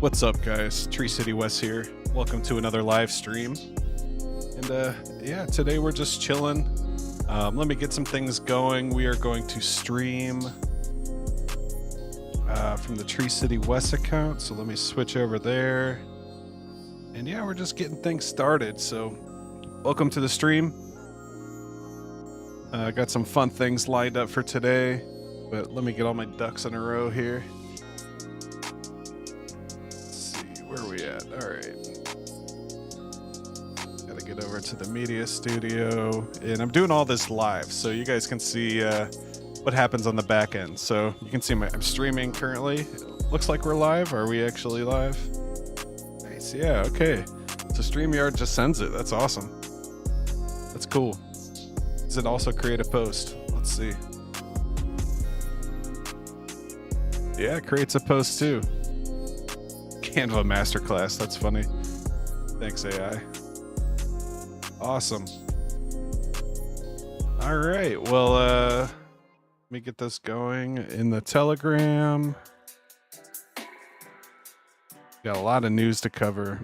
What's up, guys? Tree City West here. Welcome to another live stream. And yeah, today we're just chilling. Let me get some things going. We are going to stream from the Tree City West account. So let me switch over there. And yeah, we're just getting things started. So welcome to the stream. Got some fun things lined up for today, but let me get all my ducks in a row here. Where are we at? All right. Gotta get over to the media studio. And I'm doing all this live, so you guys can see what happens on the back end. So you can see I'm streaming currently. It looks like we're live. Are we actually live? Nice. Yeah, okay. So StreamYard just sends it. That's awesome. That's cool. Does it also create a post? Let's see. Yeah, it creates a post too. Canva masterclass. That's funny. Thanks, AI. Awesome. All right. Well, let me get this going in the Telegram. Got a lot of news to cover.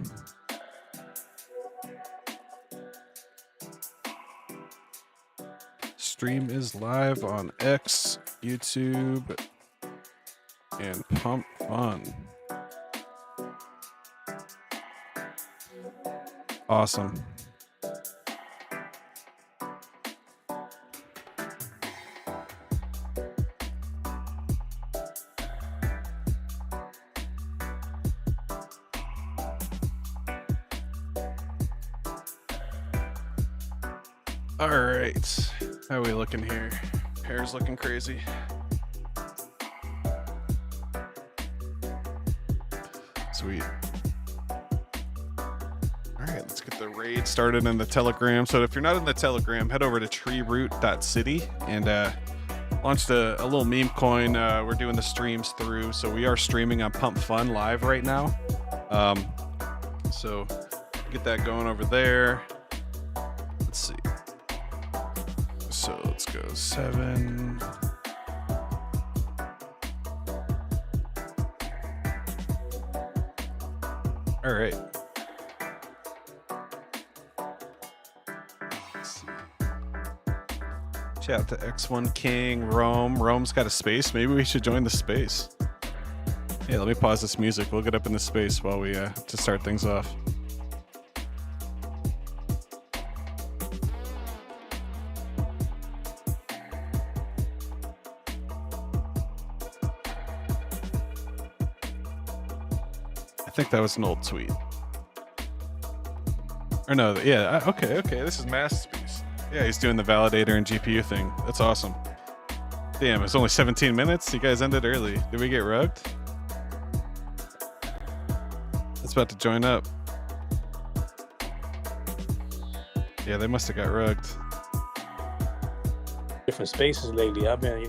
Stream is live on X, YouTube, and Pump Fun. Awesome. All right. How are we looking here? Hair's looking crazy. Sweet. All right, let's get the raid started in the Telegram. So if you're not in the Telegram, head over to TreeRoot.City and launched a little meme coin we're doing the streams through. So we are streaming on Pump Fun live right now. So get that going over there. Let's see. So let's go 7. All right. Shout out to X1 King, Rome. Rome's got a space. Maybe we should join the space. Yeah, let me pause this music. We'll get up in the space while we to start things off. I think that was an old tweet. Or no, yeah, okay. This is Masterpiece. Yeah, he's doing the validator and GPU thing. That's awesome. Damn, it's only 17 minutes. You guys ended early. Did we get rugged? It's about to join up. Yeah, they must have got rugged. Different spaces lately. I've been,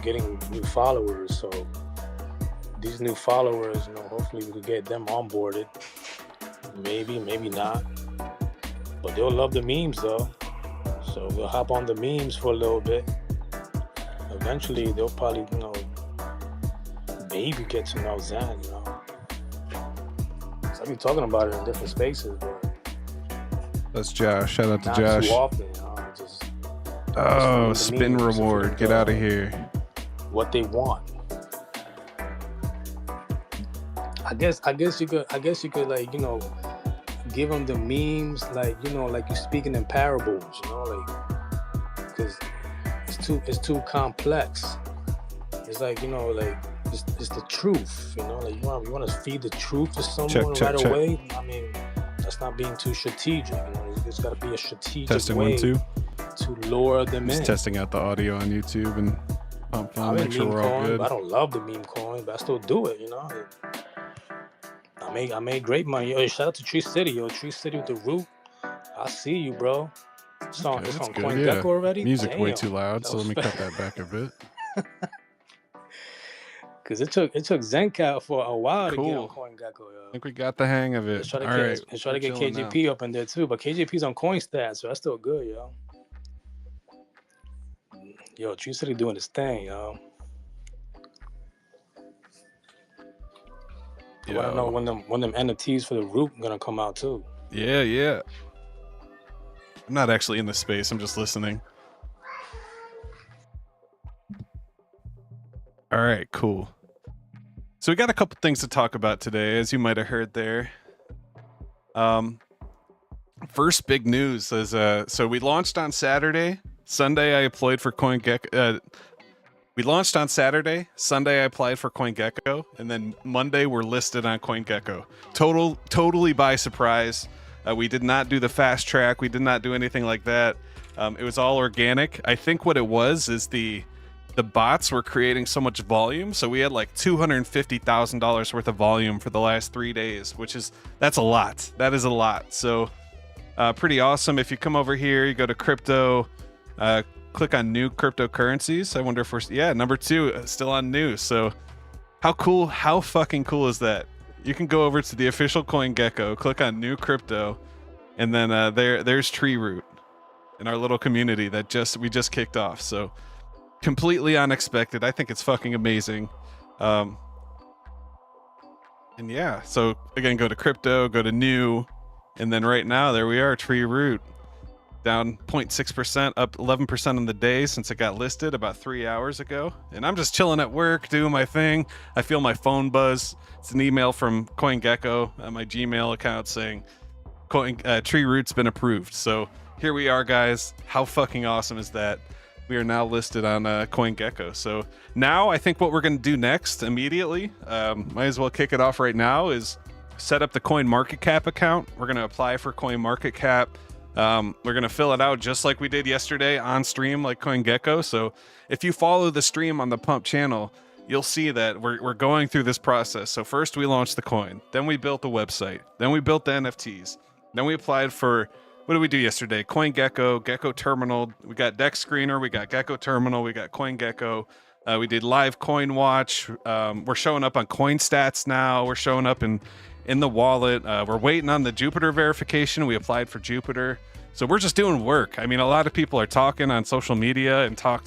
getting new followers. So these new followers, hopefully we could get them onboarded. Maybe, maybe not. But they'll love the memes though. So we'll hop on the memes for a little bit. Eventually they'll probably, maybe get to know Zen, So I've been talking about it in different spaces, but that's Josh. Shout out to not Josh. too often, Oh, spin reward. Get out of here. What they want. I guess you could like, give them the memes, like, like you're speaking in parables, because it's too complex. It's like, it's the truth, like you want to feed the truth to someone right away. I mean, that's not being too strategic. It's got to be a strategic Testing way 1 2 to lure them in. Just testing out the audio on YouTube and Pump Fun. Make sure we're all good. I don't love the meme coin, but I still do it. I made great money. Yo, shout out to Tree City, Tree City with the root. I see you, bro. It's on CoinGecko already. Music Damn. way too loud, so let me cut that back a bit. Cause it took Zencat for a while to get on CoinGecko, yo. I think we got the hang of it. Let's try to get KJP up in there too, but KJP's on CoinStats, so that's still good, yo. Yo, Tree City doing his thing, yo. I want to know Yo. when them NFTs for the root gonna come out too. Yeah, yeah. I'm not actually in the space. I'm just listening. All right, cool. So we got a couple things to talk about today, as you might have heard there. First big news is so we launched on Saturday. Sunday I applied for CoinGecko. We launched on Saturday. Sunday I applied for CoinGecko, and then Monday we're listed on CoinGecko. Totally by surprise. We did not do the fast track. We did not do anything like that. It was all organic. I think what it was is the bots were creating so much volume, so we had like $250,000 worth of volume for the last 3 days, that's a lot. That is a lot. So pretty awesome. If you come over here, you go to crypto, click on new cryptocurrencies. I wonder if we're number 2 still on new. So how fucking cool is that? You can go over to the official CoinGecko, click on new crypto, and then there's TreeRoot in our little community that we just kicked off. So completely unexpected. I think it's fucking amazing. And yeah, so again, go to crypto, go to new, and then right now there we are, TreeRoot, down 0.6%, up 11% on the day since it got listed about 3 hours ago. And I'm just chilling at work, doing my thing. I feel my phone buzz. It's an email from CoinGecko on my Gmail account saying TreeRoot's been approved. So here we are, guys. How fucking awesome is that? We are now listed on CoinGecko. So now I think what we're going to do next immediately, might as well kick it off right now, is set up the CoinMarketCap account. We're going to apply for CoinMarketCap. We're going to fill it out just like we did yesterday on stream, like CoinGecko. So if you follow the stream on the Pump channel, you'll see that we're going through this process. So first we launched the coin, then we built the website, then we built the NFTs, then we applied for, what did we do yesterday? CoinGecko, Gecko Terminal. We got Deck Screener, we got Gecko Terminal, we got CoinGecko. We did live coin watch. We're showing up on CoinStats now. We're showing up in the wallet. We're waiting on the Jupiter verification. We applied for Jupiter. So we're just doing work. I mean, a lot of people are talking on social media and talk,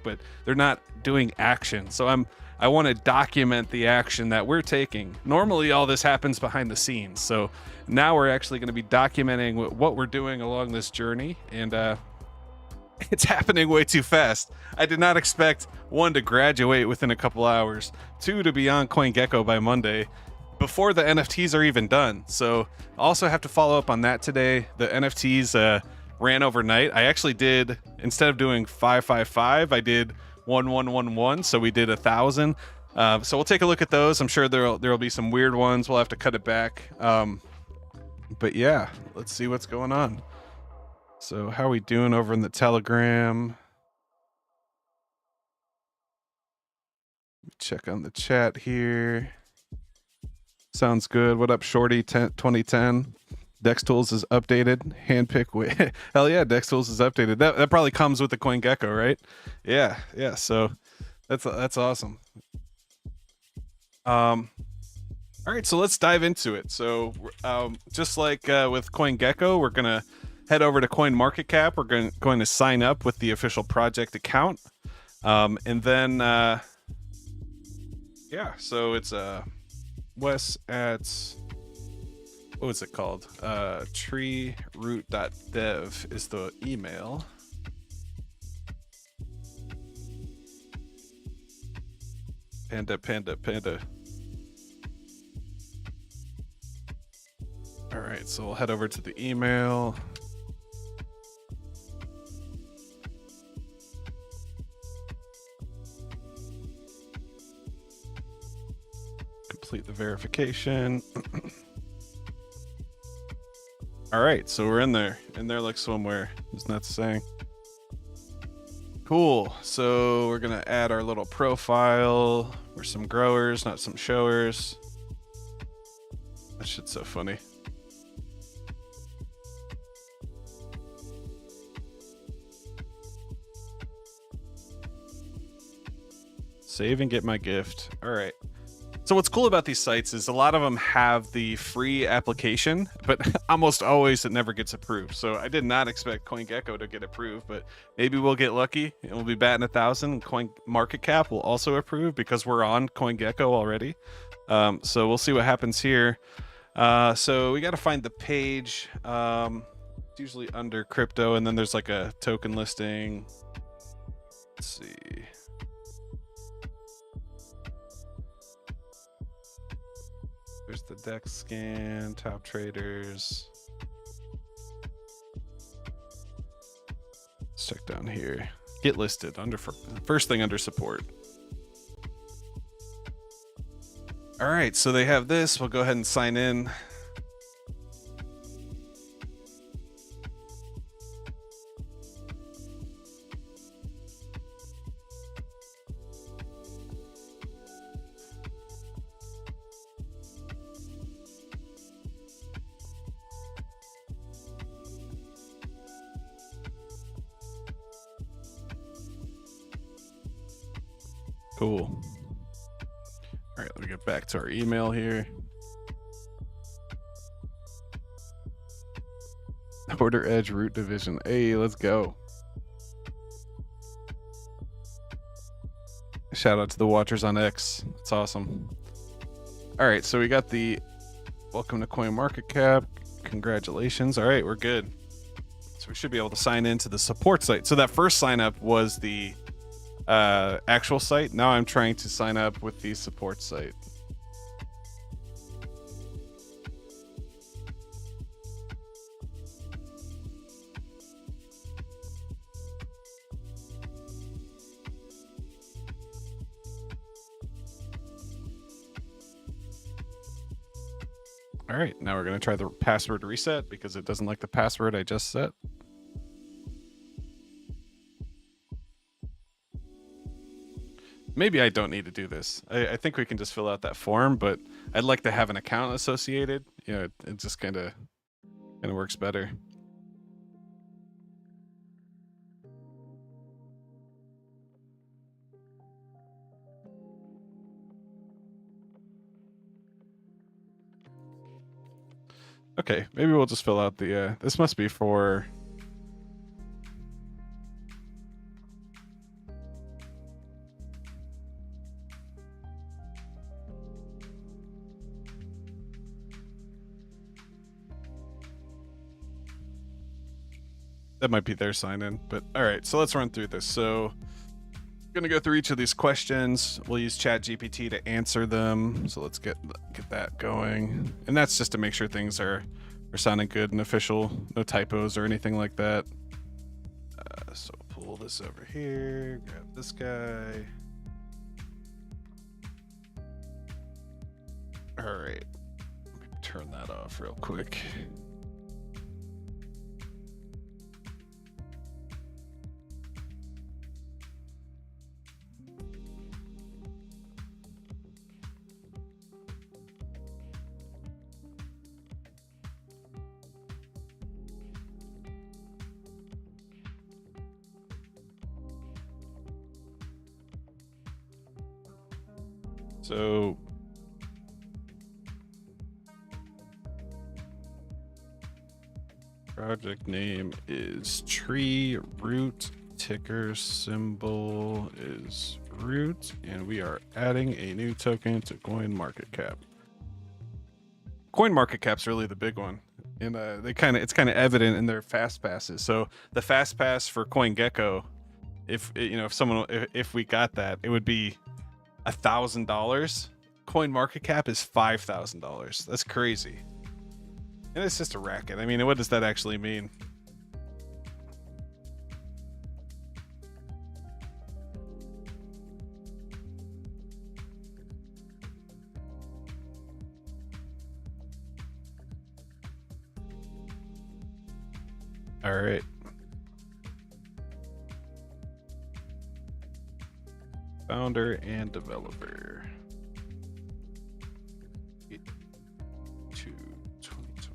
but they're not doing action. So I want to document the action that we're taking. Normally all this happens behind the scenes. So now we're actually going to be documenting what we're doing along this journey. And it's happening way too fast. I did not expect 1 to graduate within a couple hours, 2 to be on CoinGecko by Monday, before the NFTs are even done. So I also have to follow up on that today. The NFTs ran overnight. I actually did, instead of doing 555, I did 1111. So we did 1,000. So we'll take a look at those. I'm sure there'll be some weird ones. We'll have to cut it back. But yeah, let's see what's going on. So how are we doing over in the Telegram? Check on the chat here. Sounds good. What up, Shorty 2010? DexTools is updated. Handpick. Hell yeah, DexTools is updated. That probably comes with the CoinGecko, right? Yeah. So that's awesome. All right, so let's dive into it. So just like with CoinGecko, we're gonna head over to CoinMarketCap. We're going to sign up with the official project account, and then yeah. So it's Wes at, what was it called? TreeRoot.dev is the email. Panda. All right, so we'll head over to the email. Complete the verification. All right, so we're in there like somewhere. Isn't that saying? Cool. So we're gonna add our little profile. We're some growers, not some showers. That shit's so funny. Save and get my gift. All right. So what's cool about these sites is a lot of them have the free application, but almost always it never gets approved. So I did not expect CoinGecko to get approved, but maybe we'll get lucky and we'll be batting 1,000. CoinMarketCap will also approve because we're on CoinGecko already. So we'll see what happens here. So we got to find the page. It's usually under crypto, and then there's like a token listing. Let's see. There's the DEX scan, top traders. Let's check down here. Get listed under first thing under support. All right, so they have this. We'll go ahead and sign in. Cool. All right, let me get back to our email here. Order Edge Root Division. Hey, let's go. Shout out to the watchers on X. That's awesome. All right, so we got the welcome to CoinMarketCap. Congratulations. All right, we're good. So we should be able to sign into the support site. So that first sign up was the actual site. Now I'm trying to sign up with the support site. All right, now we're going to try the password reset because it doesn't like the password I just set. Maybe I don't need to do this. I think we can just fill out that form, but I'd like to have an account associated. You know, it just kind of works better. Okay, maybe we'll just fill out the, this must be for... That might be their sign in, but all right, so let's run through this. So I'm gonna go through each of these questions. We'll use ChatGPT to answer them. So let's get that going. And that's just to make sure things are sounding good and official, no typos or anything like that. So pull this over here, grab this guy. All right, let me turn that off real quick. So project name is TreeRoot, ticker symbol is root, and we are adding a new token to CoinMarketCap. CoinMarketCap's really the big one, and it's kind of evident in their fast passes. So the fast pass for CoinGecko, if we got that, it would be $1,000. CoinMarketCap is $5,000. That's crazy. And it's just a racket. I mean, what does that actually mean? All right. Founder and developer. 2020.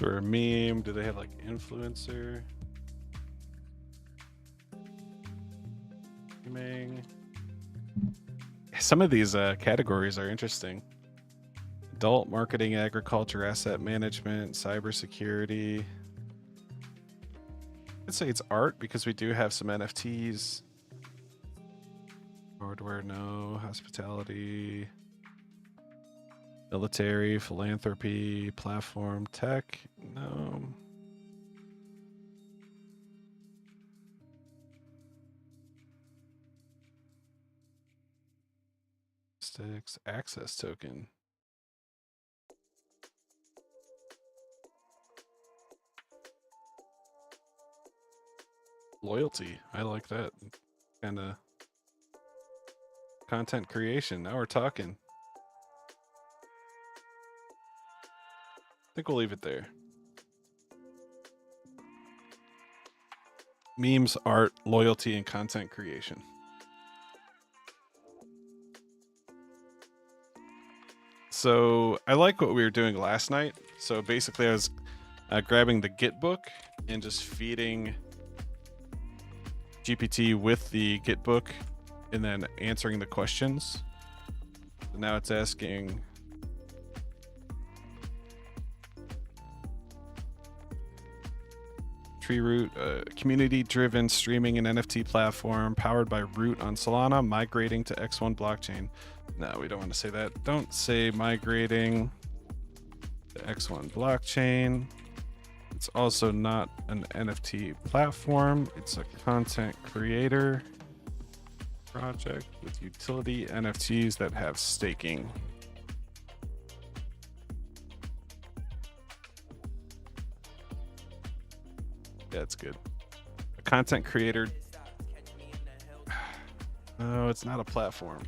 Or a meme? Do they have like influencer? Gaming. Some of these categories are interesting. adult marketing, agriculture, asset management, cybersecurity. I'd say it's art because we do have some NFTs. Hardware, no. Hospitality. Military, philanthropy, platform, tech, no. Sticks, access token. Loyalty, I like that. Kind of content creation. Now we're talking. I think we'll leave it there. Memes, art, loyalty, and content creation. So I like what we were doing last night. So basically I was grabbing the Git book and just feeding GPT with the Git book and then answering the questions. So now it's asking TreeRoot, community-driven streaming and NFT platform powered by Root on Solana, migrating to X1 blockchain. No, we don't want to say that. Don't say migrating to X1 blockchain. It's also not an NFT platform. It's a content creator project with utility NFTs that have staking. Yeah, it's good. A content creator. No, it's not a platform.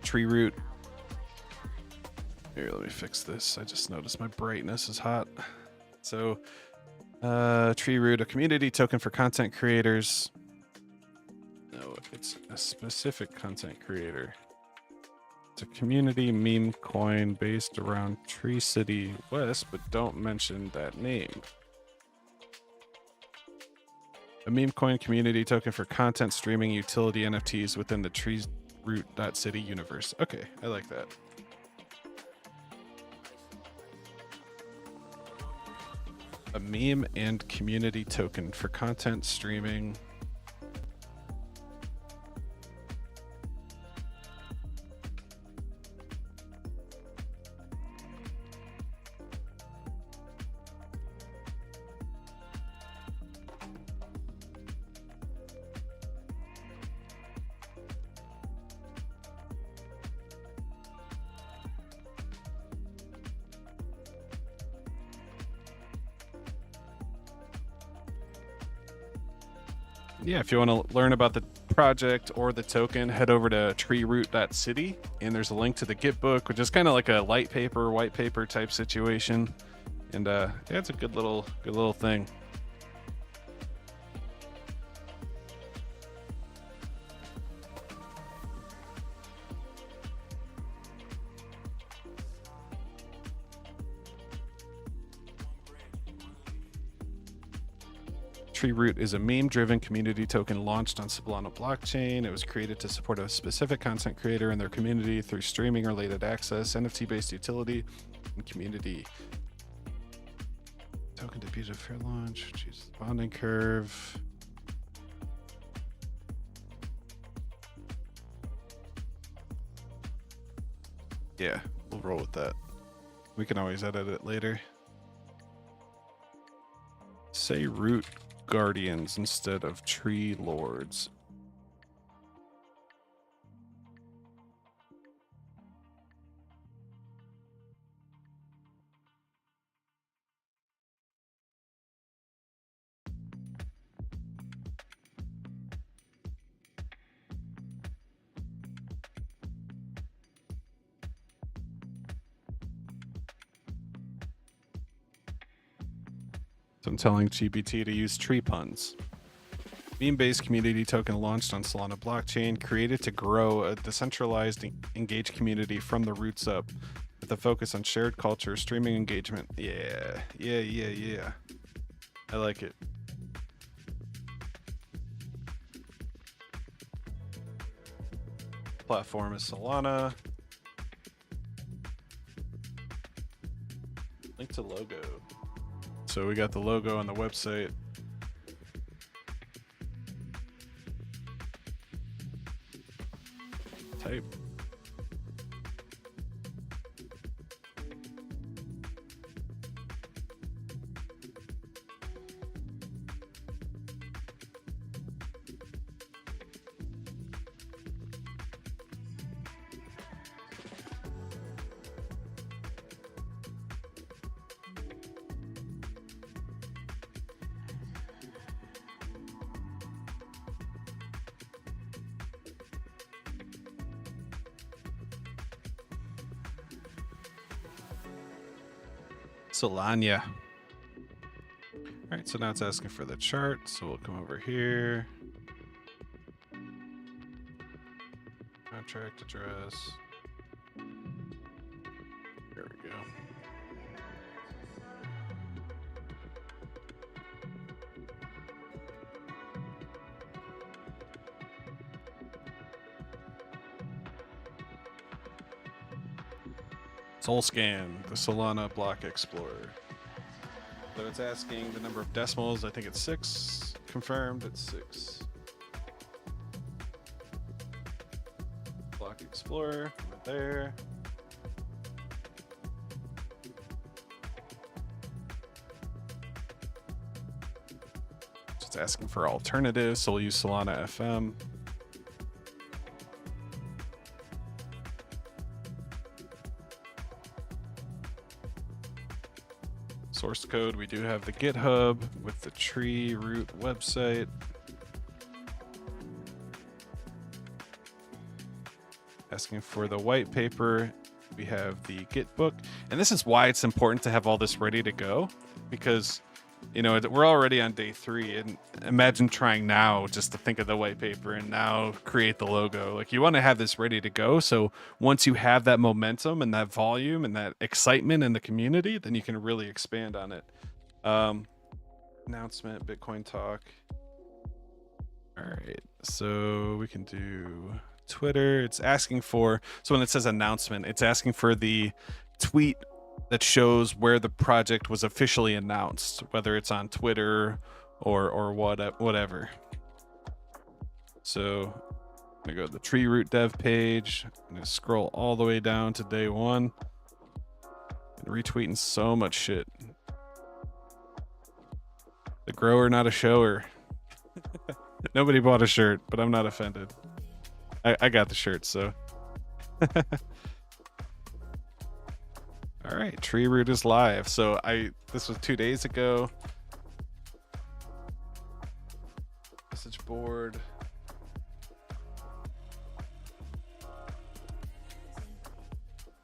TreeRoot. Here, let me fix this. I just noticed my brightness is hot. So, TreeRoot, a community token for content creators. No, it's a specific content creator. It's a community meme coin based around TreeCity West, but don't mention that name. A meme coin community token for content streaming utility NFTs within the TreeRoot.City universe. Okay, I like that. A meme and community token for content streaming. Yeah, if you want to learn about the project or the token, head over to TreeRoot.City, and there's a link to the Git book, which is kind of like a light paper, white paper type situation. And yeah, it's a good little thing. TreeRoot is a meme-driven community token launched on Solana blockchain. It was created to support a specific content creator and their community through streaming-related access, NFT-based utility, and community. Token debuted at fair launch. Choose the bonding curve. Yeah, we'll roll with that. We can always edit it later. Say root guardians instead of tree lords. So I'm telling GPT to use tree puns. Meme-based community token launched on Solana blockchain, created to grow a decentralized, engaged community from the roots up. The with a focus on shared culture, streaming engagement. Yeah. I like it. Platform is Solana. Link to logo. So we got the logo on the website. Type. Solana. All right, so now it's asking for the chart. So we'll come over here. Contract address. There we go. Soul scan, the Solana block explorer. So it's asking the number of decimals. I think it's 6. Confirmed, it's 6. Block explorer, right there. So it's asking for alternatives, so we'll use Solana FM. Source code, we do have the GitHub with the TreeRoot website. Asking for the white paper, we have the Git book. And this is why it's important to have all this ready to go, because you know, we're already on day 3, and imagine trying now just to think of the white paper and now create the logo. Like, you want to have this ready to go, so once you have that momentum and that volume and that excitement in the community, then you can really expand on it. Announcement, Bitcoin talk. All right, so we can do Twitter. It's asking for, so when it says announcement, it's asking for the tweet that shows where the project was officially announced, whether it's on Twitter or whatever. So I'm gonna go to the TreeRoot dev page. I'm gonna scroll all the way down to day 1 and retweeting so much shit. The grower, not a shower. Nobody bought a shirt, but I'm not offended. I got the shirt, so. All right, TreeRoot is live. So this was 2 days ago. Message board.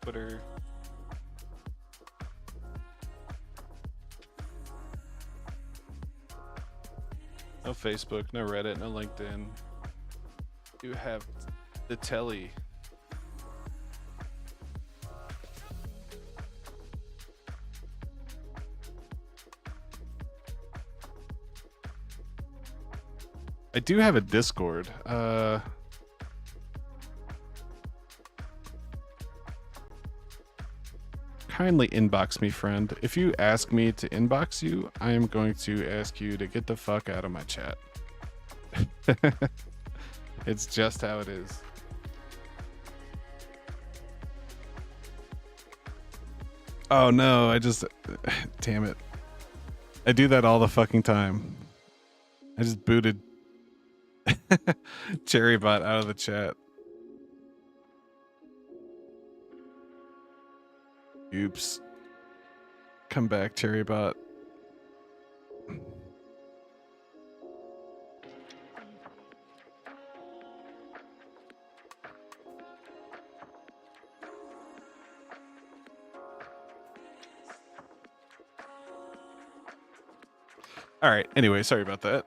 Twitter. No Facebook, no Reddit, no LinkedIn. You have the telly. I do have a Discord. Kindly inbox me, friend. If you ask me to inbox you, I am going to ask you to get the fuck out of my chat. It's just how it is. Oh no, damn it. I do that all the fucking time. I just booted Cherrybot out of the chat. Oops. Come back, Cherrybot. All right. Anyway, sorry about that.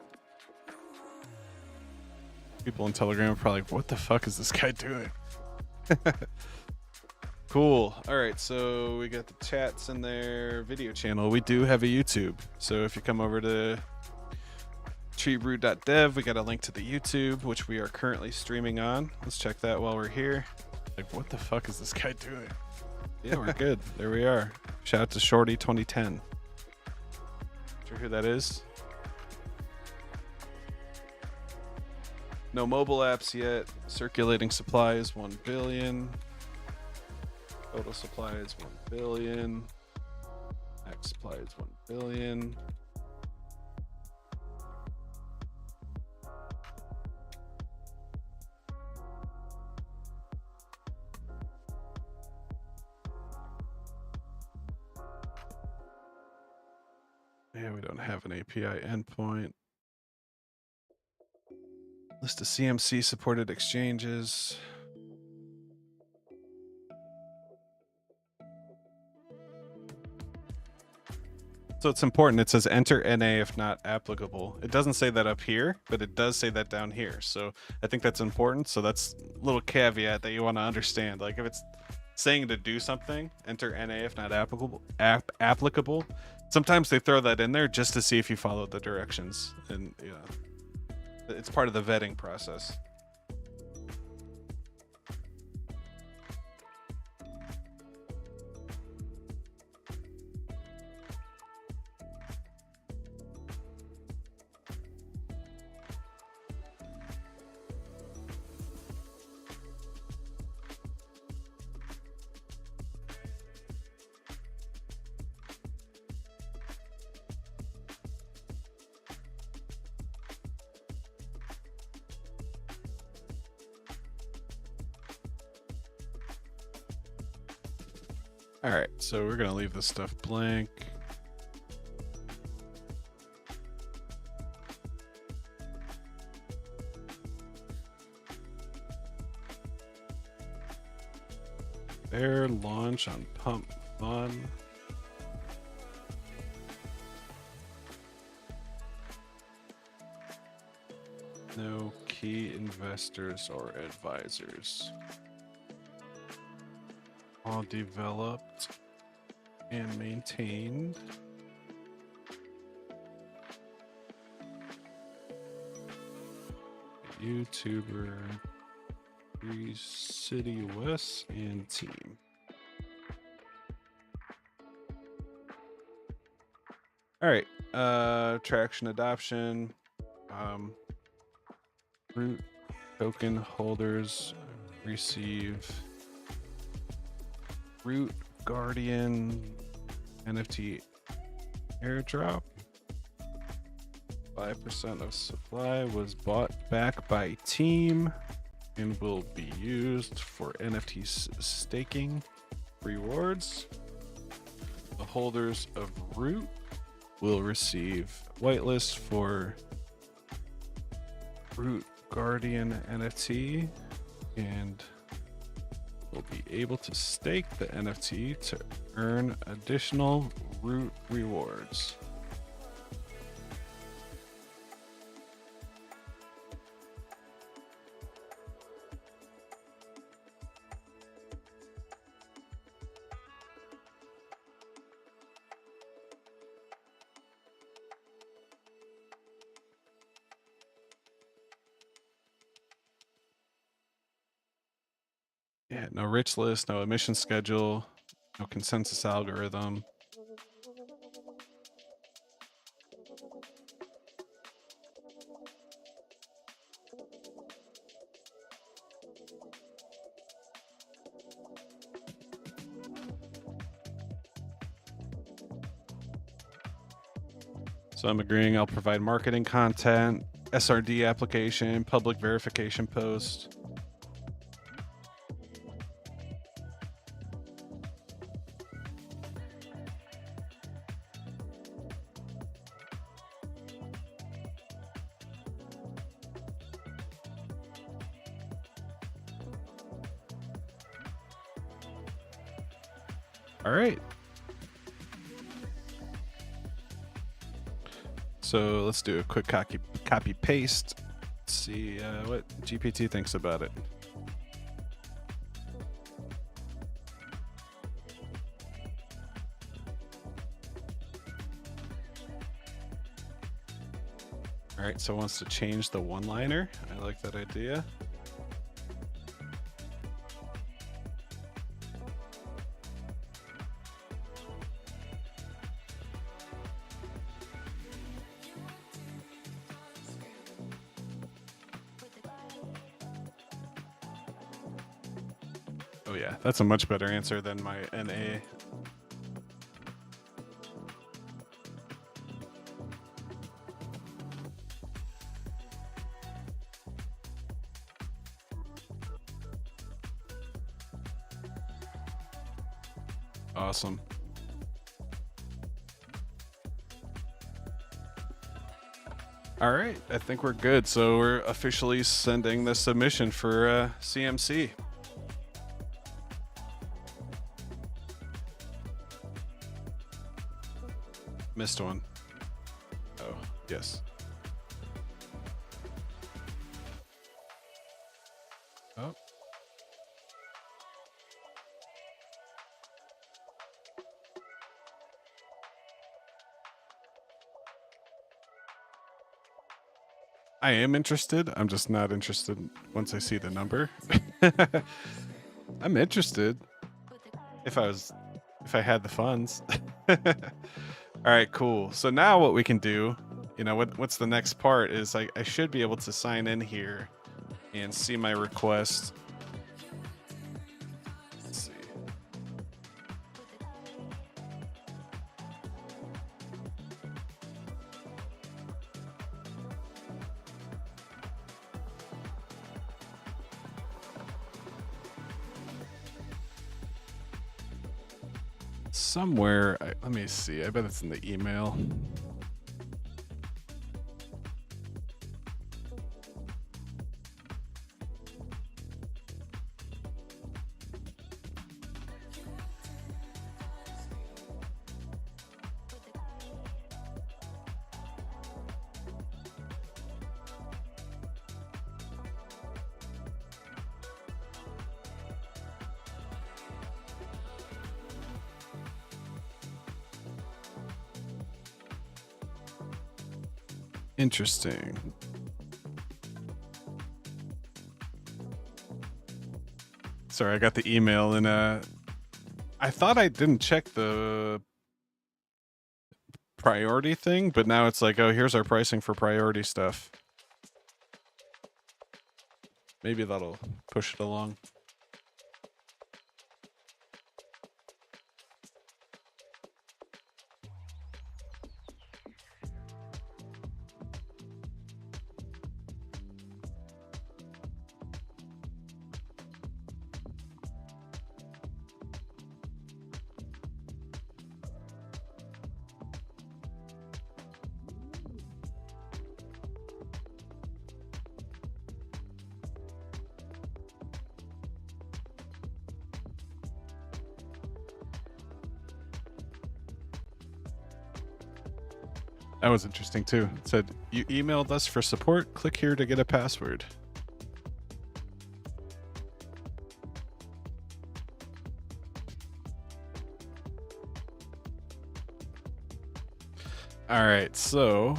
People on Telegram are probably like, what the fuck is this guy doing? Cool. All right, so we got the chats in there, video channel. We do have a YouTube. So if you come over to TreeRoot.dev, we got a link to the YouTube, which we are currently streaming on. Let's check that while we're here. Like, what the fuck is this guy doing? Yeah, we're good. There we are. Shout out to Shorty 2010. Sure who that is? No mobile apps yet. Circulating supply is 1 billion. Total supply is 1 billion. Max supply is 1 billion. Yeah, we don't have an API endpoint. List of CMC supported exchanges. So it's important. It says enter NA if not applicable. It doesn't say that up here, but it does say that down here. So I think that's important. So that's a little caveat that you want to understand. Like if it's saying to do something, enter NA if not applicable. Sometimes they throw that in there just to see if you follow the directions, and you know, it's part of the vetting process. All right, so we're gonna leave this stuff blank. Fair launch on Pump Fun. No key investors or advisors. All developed and maintained. YouTuber, City West and team. All right, traction adoption, root token holders receive Root Guardian NFT airdrop. 5% of supply was bought back by team and will be used for NFT staking rewards. The holders of Root will receive whitelist for Root Guardian NFT and will be able to stake the NFT to earn additional Root rewards. Yeah, no rich list, no emission schedule, no consensus algorithm. So I'm agreeing I'll provide marketing content, SRD application, public verification post. All right. So let's do a quick copy paste. See what GPT thinks about it. right, so it wants to change the one-liner. I like that idea. Oh yeah, that's a much better answer than my NA. Awesome. All right, I think we're good. So we're officially sending the submission for CMC. Missed one. Oh, yes. Oh. I am interested. I'm just not interested once I see the number. I'm interested if I had the funds. All right, cool. So now what we can do, you know, what's the next part is I should be able to sign in here and see my request. Let's see. Somewhere, let me see. I bet it's in the email. Interesting. Sorry, I got the email and I thought I didn't check the priority thing, but now it's like, oh, here's our pricing for priority stuff. Maybe that'll push it along. That was interesting too. It said, you emailed us for support. Click here to get a password. All right, so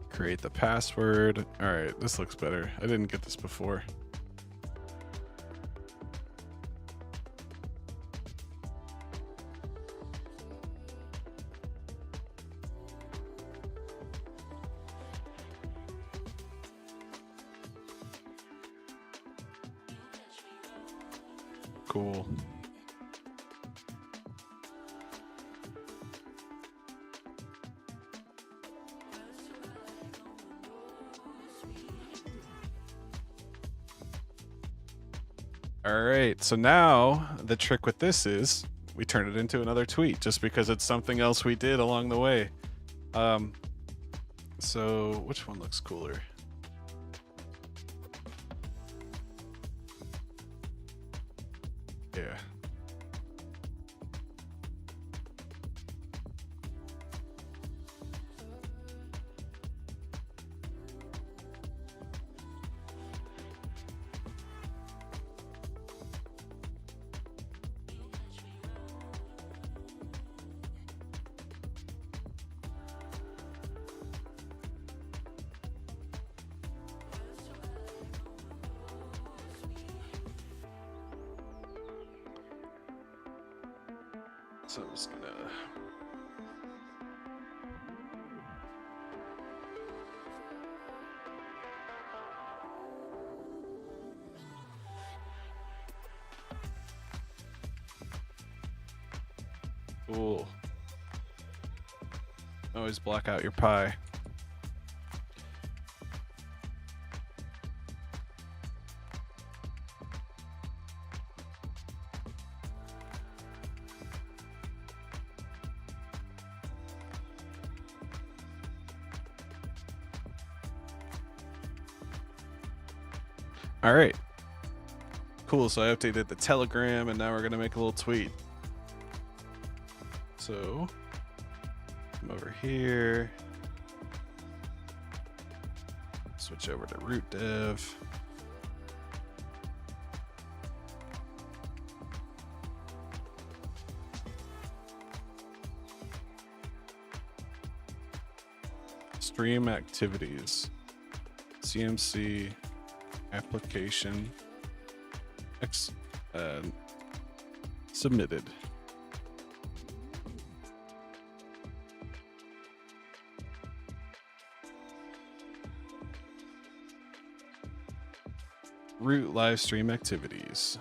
create the password. All right, this looks better. I didn't get this before. Cool. All right, so now the trick with this is we turn it into another tweet just because it's something else we did along the way. So which one looks cooler? Yeah. So I'm just gonna. Cool. Always block out your pie. All right. Cool. So I updated the Telegram, and now we're gonna make a little tweet. So come over here. Switch over to root dev. Stream activities. CMC application submitted. Root live stream activities.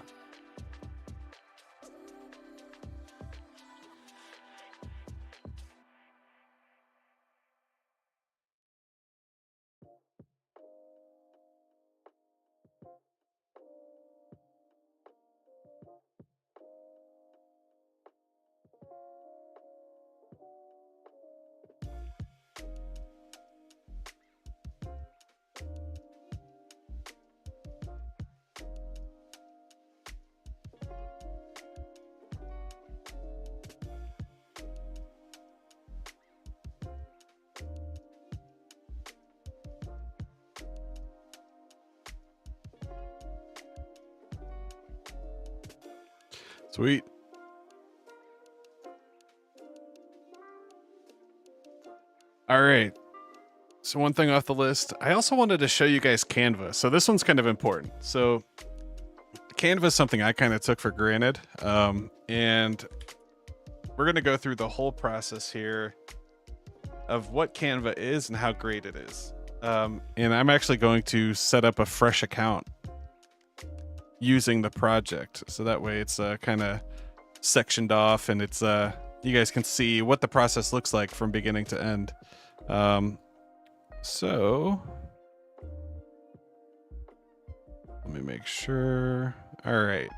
Sweet. All right. So one thing off the list, I also wanted to show you guys Canva. So this one's kind of important. So Canva is something I kind of took for granted. And we're going to go through the whole process here of what Canva is and how great it is. And I'm actually going to set up a fresh account using the project. So that way it's kind of sectioned off, and it's you guys can see what the process looks like from beginning to end. So let me make sure. All right.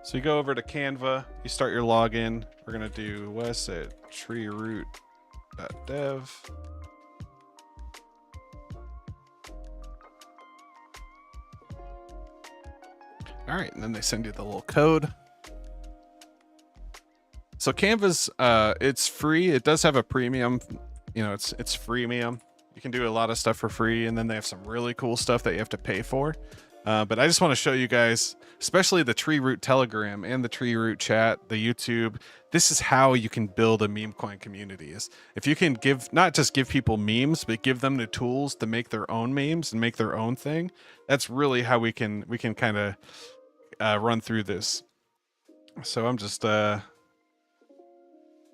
So you go over to Canva, you start your login. We're going to do Wes at TreeRoot.dev. All right, and then they send you the little code. So Canva's it's free. It does have a premium, you know, it's freemium. You can do a lot of stuff for free, and then they have some really cool stuff that you have to pay for. But I just want to show you guys, especially the TreeRoot Telegram and the TreeRoot chat, the YouTube. This is how you can build a meme coin community. Is if you can not just give people memes, but give them the tools to make their own memes and make their own thing. That's really how we can kind of run through this. So I'm just all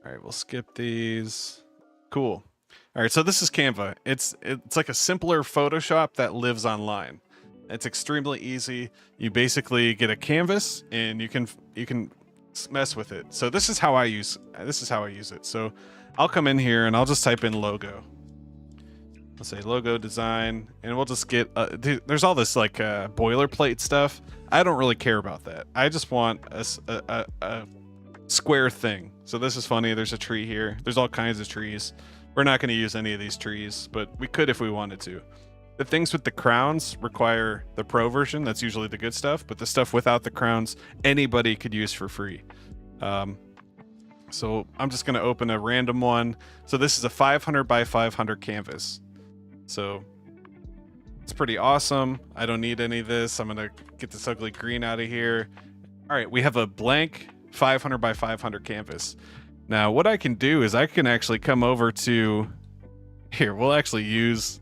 right, we'll skip these. Cool. All right, so this is Canva. It's like a simpler Photoshop that lives online. It's extremely easy. You basically get a canvas and you can mess with it. So this is how I use it. So I'll come in here and I'll just type in logo. I'll say logo design, and we'll just get there's all this like boilerplate stuff. I don't really care about that. I just want a square thing. So this is funny. There's a tree here. There's all kinds of trees. We're not going to use any of these trees, but we could if we wanted to. The things with the crowns require the pro version. That's usually the good stuff, but the stuff without the crowns, anybody could use for free. So I'm just going to open a random one. So this is a 500 by 500 canvas. So it's pretty awesome. I don't need any of this. I'm going to get this ugly green out of here. All right, we have a blank 500 by 500 canvas. Now, what I can do is I can actually come over to here. We'll actually use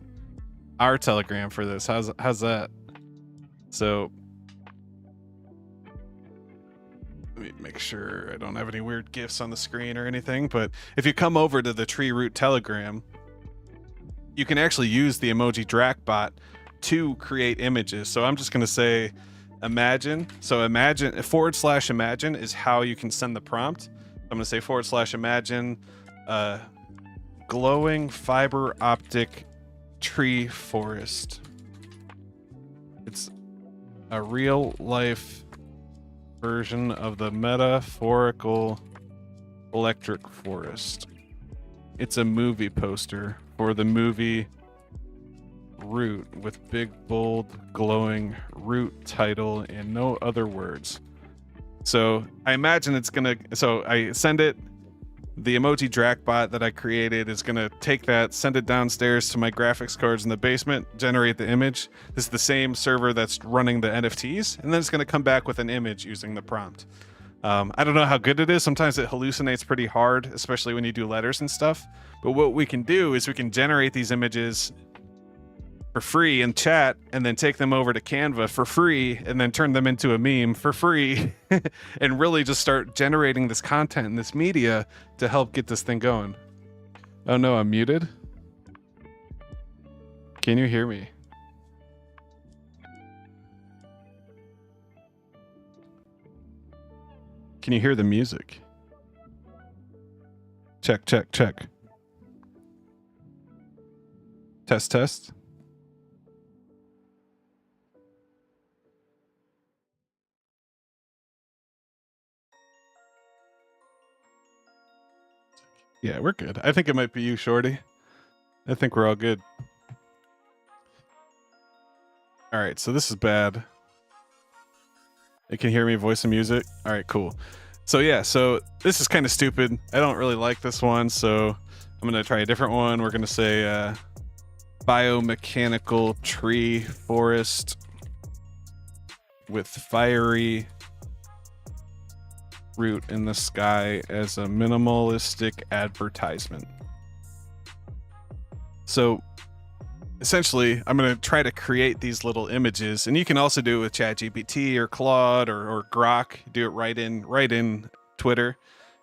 our Telegram for this. How's that? So Let me make sure I don't have any weird GIFs on the screen or anything, but if you come over to the TreeRoot Telegram, you can actually use the EmojiDracBot to create images. So I'm just going to say imagine. So imagine / imagine is how you can send the prompt. I'm going to say / imagine glowing fiber optic tree forest. It's a real life version of the metaphorical electric forest. It's a movie poster for the movie Root with big, bold, glowing Root title and no other words. So I imagine it's gonna, so I send it, the EmojiDracBot that I created is gonna take that, send it downstairs to my graphics cards in the basement, generate the image. This is the same server that's running the NFTs, and then it's gonna come back with an image using the prompt. I don't know how good it is. Sometimes it hallucinates pretty hard, especially when you do letters and stuff. But what we can do is we can generate these images for free in chat and then take them over to Canva for free and then turn them into a meme for free and really just start generating this content and this media to help get this thing going. Oh no, I'm muted. Can you hear me? Can you hear the music? Check, check, check. Test, test. Yeah, we're good. I think it might be you, Shorty. I think we're all good. All right, so this is bad. You can hear me voice and music. All right, cool. So yeah, so this is kind of stupid. I don't really like this one, so I'm gonna try a different one. We're gonna say biomechanical tree forest with fiery root in the sky as a minimalistic advertisement. So essentially, I'm going to try to create these little images, and you can also do it with ChatGPT or Claude or Grok. Do it right in Twitter,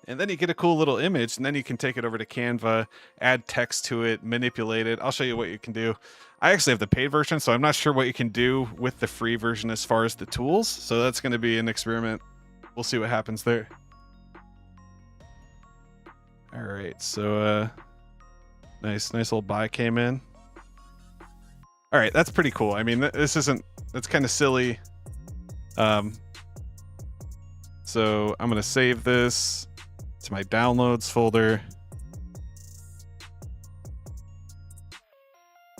and then you get a cool little image, and then you can take it over to Canva, add text to it, manipulate it. I'll show you what you can do. I actually have the paid version, so I'm not sure what you can do with the free version as far as the tools. So that's going to be an experiment. We'll see what happens there. All right, so nice little buy came in. All right, that's pretty cool. I mean, that's kind of silly. So I'm gonna save this to my downloads folder.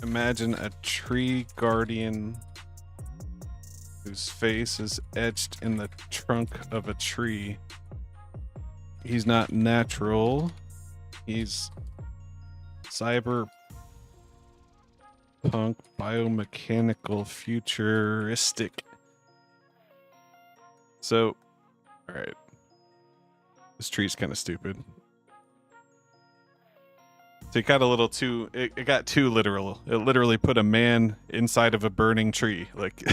Imagine a tree guardian whose face is etched in the trunk of a tree. He's not natural. He's cyberpunk, biomechanical, futuristic. So, all right. This tree's kind of stupid. So it got a little too, it got too literal. It literally put a man inside of a burning tree. Like,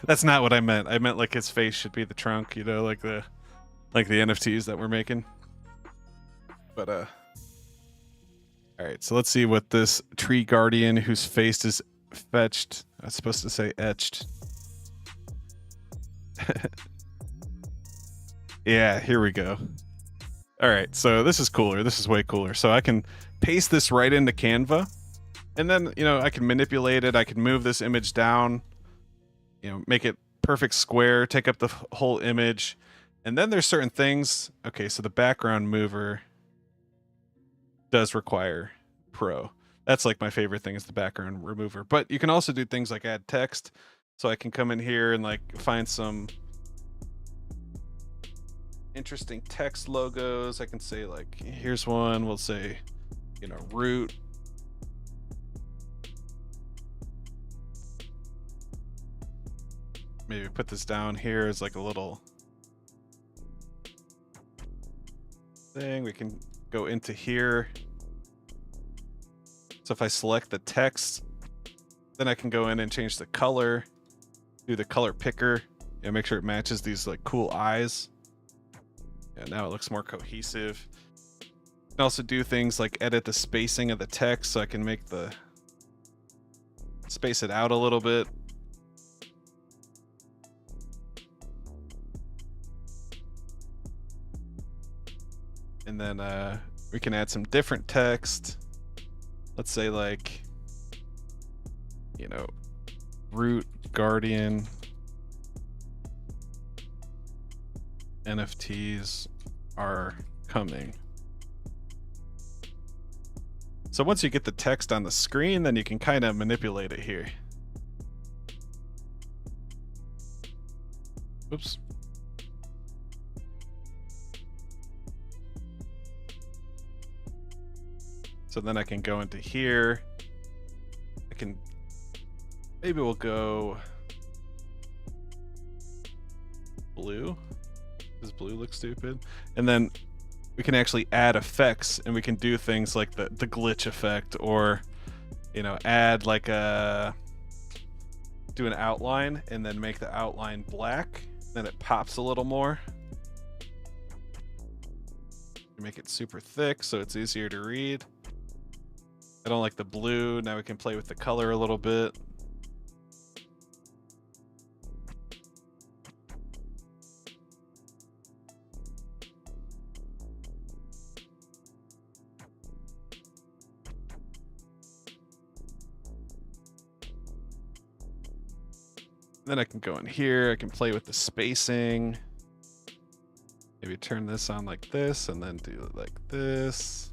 that's not what I meant. I meant like his face should be the trunk, you know, like the NFTs that we're making. But, all right, so let's see what this tree guardian whose face is fetched. I was supposed to say etched. Yeah, here we go. All right, so this is cooler. This is way cooler. So I can paste this right into Canva, and then, you know, I can manipulate it. I can move this image down, you know, make it perfect square, take up the whole image. And then there's certain things. Okay, so the background mover does require Pro. That's like my favorite thing is the background remover. But you can also do things like add text. So I can come in here and like find some interesting text logos. I can say like, here's one. We'll say, you know, root. Maybe put this down here as like a little thing. We can go into here. So if I select the text, then I can go in and change the color, do the color picker, and make sure it matches these like cool eyes. Yeah, now it looks more cohesive. You can also do things like edit the spacing of the text, so I can make the space it out a little bit. And then we can add some different text. Let's say like, you know, root guardian NFTs are coming. So once you get the text on the screen, then you can kind of manipulate it here. Oops. So then I can go into here. Maybe we'll go blue. Does blue look stupid? And then we can actually add effects, and we can do things like the glitch effect, or, you know, add like do an outline and then make the outline black. Then it pops a little more. Make it super thick so it's easier to read. I don't like the blue. Now we can play with the color a little bit. Then I can go in here. I can play with the spacing. Maybe turn this on like this and then do it like this.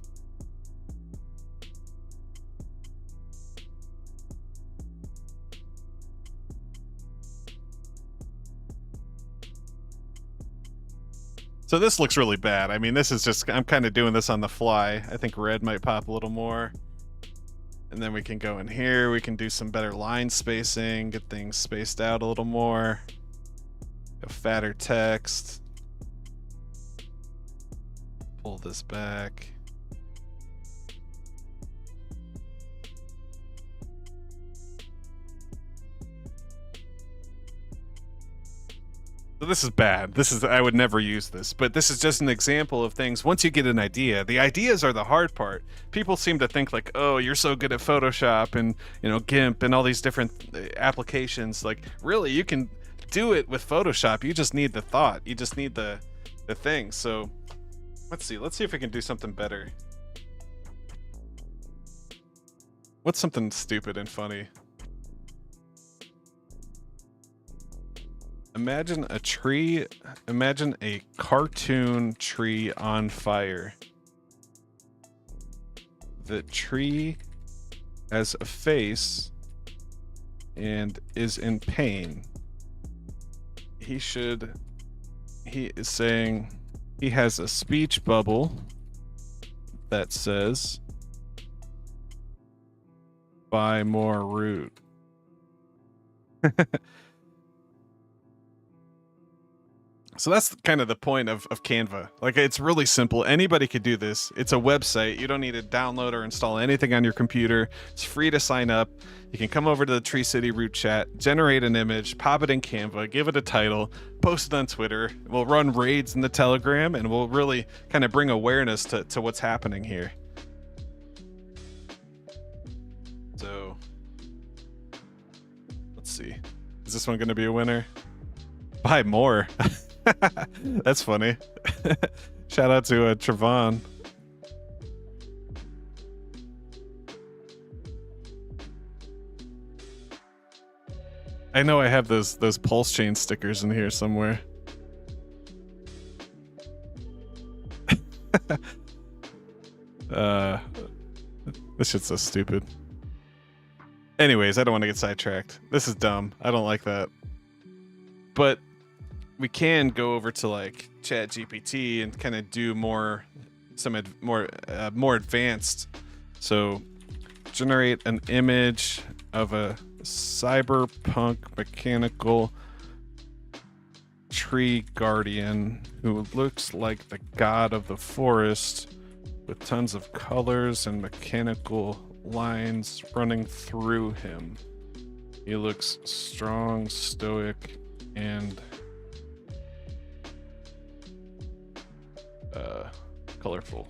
So this looks really bad. I mean, this is just, I'm kind of doing this on the fly. I think red might pop a little more. And then we can go in here. We can do some better line spacing, get things spaced out a little more. Go fatter text. Pull this back. So this is bad. I would never use this, but this is just an example of things. Once you get an idea, the ideas are the hard part. People seem to think like, oh, you're so good at Photoshop and, you know, GIMP and all these different applications. Like, really, you can do it with Photoshop. You just need the thought. You just need the thing. So let's see if we can do something better. What's something stupid and funny? Imagine a tree, imagine a cartoon tree on fire. The tree has a face and is in pain. He is saying he has a speech bubble that says, buy more root. So that's kind of the point of Canva. Like, it's really simple. Anybody could do this. It's a website. You don't need to download or install anything on your computer. It's free to sign up. You can come over to the Tree City root chat, generate an image, pop it in Canva, give it a title, post it on Twitter. We'll run raids in the Telegram, and we'll really kind of bring awareness to what's happening here. So let's see. Is this one going to be a winner? Buy more. That's funny. Shout out to Trevon. I know I have those pulse chain stickers in here somewhere. This shit's so stupid. Anyways, I don't want to get sidetracked. This is dumb. I don't like that. But we can go over to like ChatGPT and kind of do more advanced. So generate an image of a cyberpunk mechanical tree guardian who looks like the god of the forest with tons of colors and mechanical lines running through him. He looks strong, stoic, and colorful.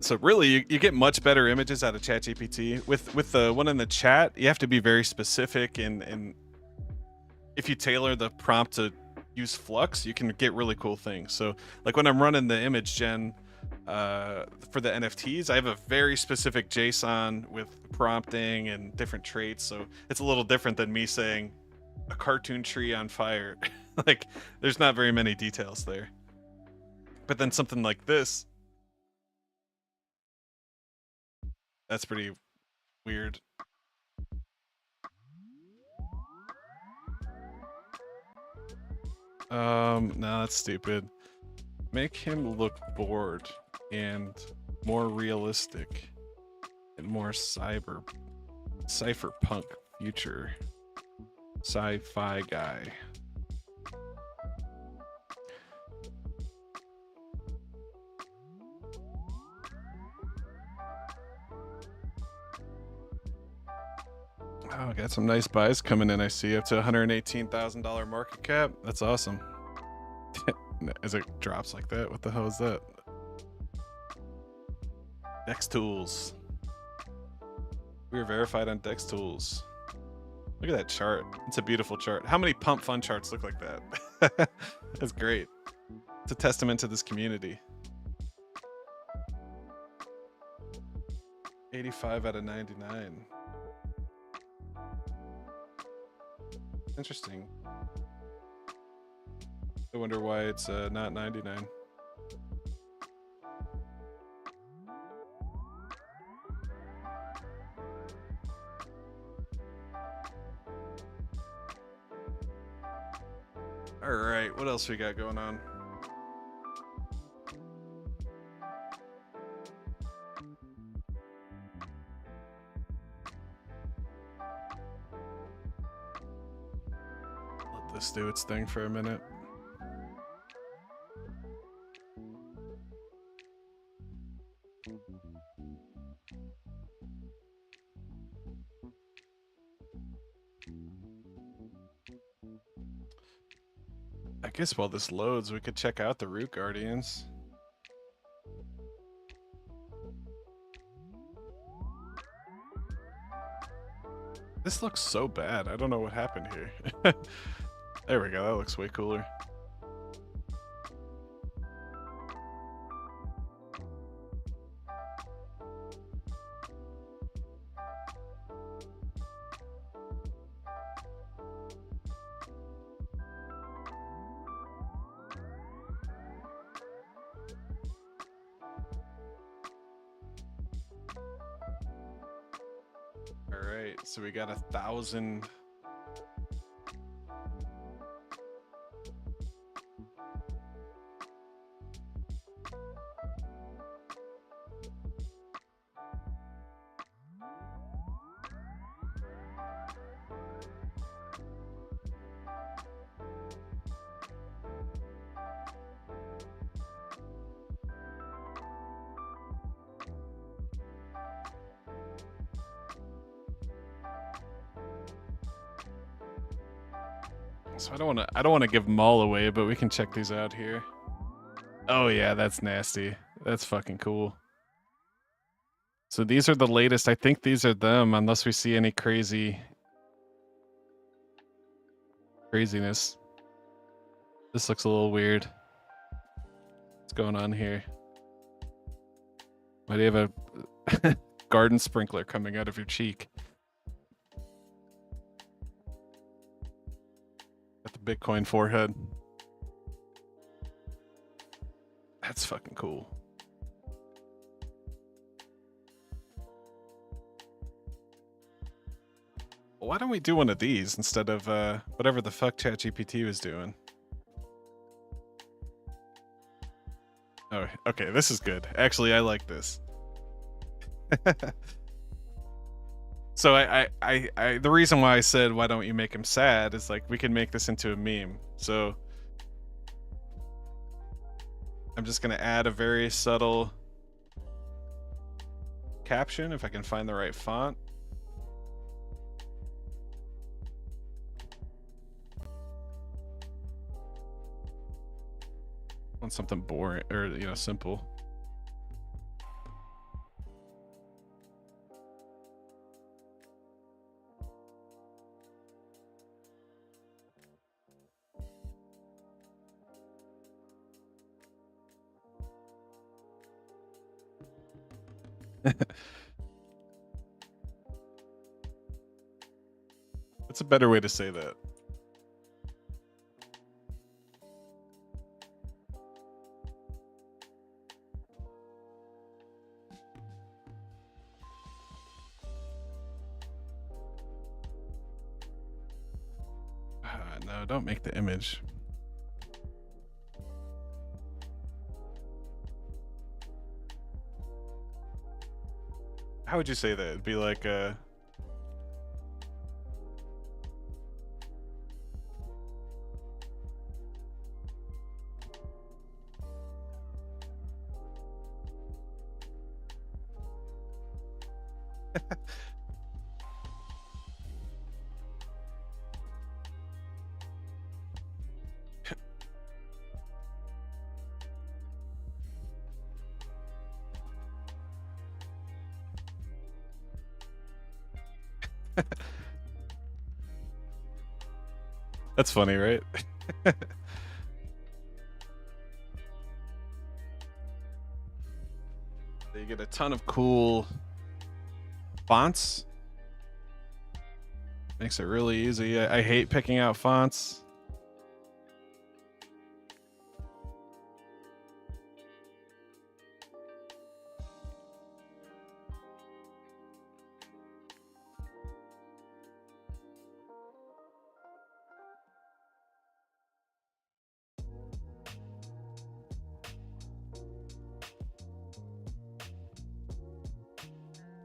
So really, you get much better images out of ChatGPT. With the one in the chat, you have to be very specific, and if you tailor the prompt to use Flux, you can get really cool things. So like when I'm running the image gen for the NFTs, I have a very specific JSON with prompting and different traits. So it's a little different than me saying a cartoon tree on fire. Like there's not very many details there. But then something like this, that's pretty weird. No, that's stupid. Make him look bored and more realistic and more cyberpunk future sci-fi guy. Oh, I got some nice buys coming in. I see up to $118,000 market cap. That's awesome. As it drops like that, what the hell is that? Dex Tools. We are verified on Dex Tools. Look at that chart. It's a beautiful chart. How many pump fun charts look like that? That's great. It's a testament to this community. 85 out of 99. Interesting. I wonder why it's not 99. All right, what else we got going on? Let this do its thing for a minute. I guess while this loads, we could check out the Root Guardians. This looks so bad. I don't know what happened here. There we go. That looks way cooler. So we got 1,000. So I don't want to give them all away, but we can check these out here. Oh yeah, that's nasty. That's fucking cool. So these are the latest. I think these are them, unless we see any craziness. This looks a little weird. What's going on here? Why do you have a garden sprinkler coming out of your cheek? Got the Bitcoin forehead. That's fucking cool. Why don't we do one of these instead of whatever the fuck ChatGPT was doing? Oh, okay, this is good. Actually, I like this. So the reason why I said why don't you make him sad is like we can make this into a meme. So I'm just gonna add a very subtle caption if I can find the right font. Want something boring or simple. What's a better way to say that? No, don't make the image. How would you say that? It'd be like that's funny, right? You get a ton of cool fonts. Makes it really easy. I hate picking out fonts.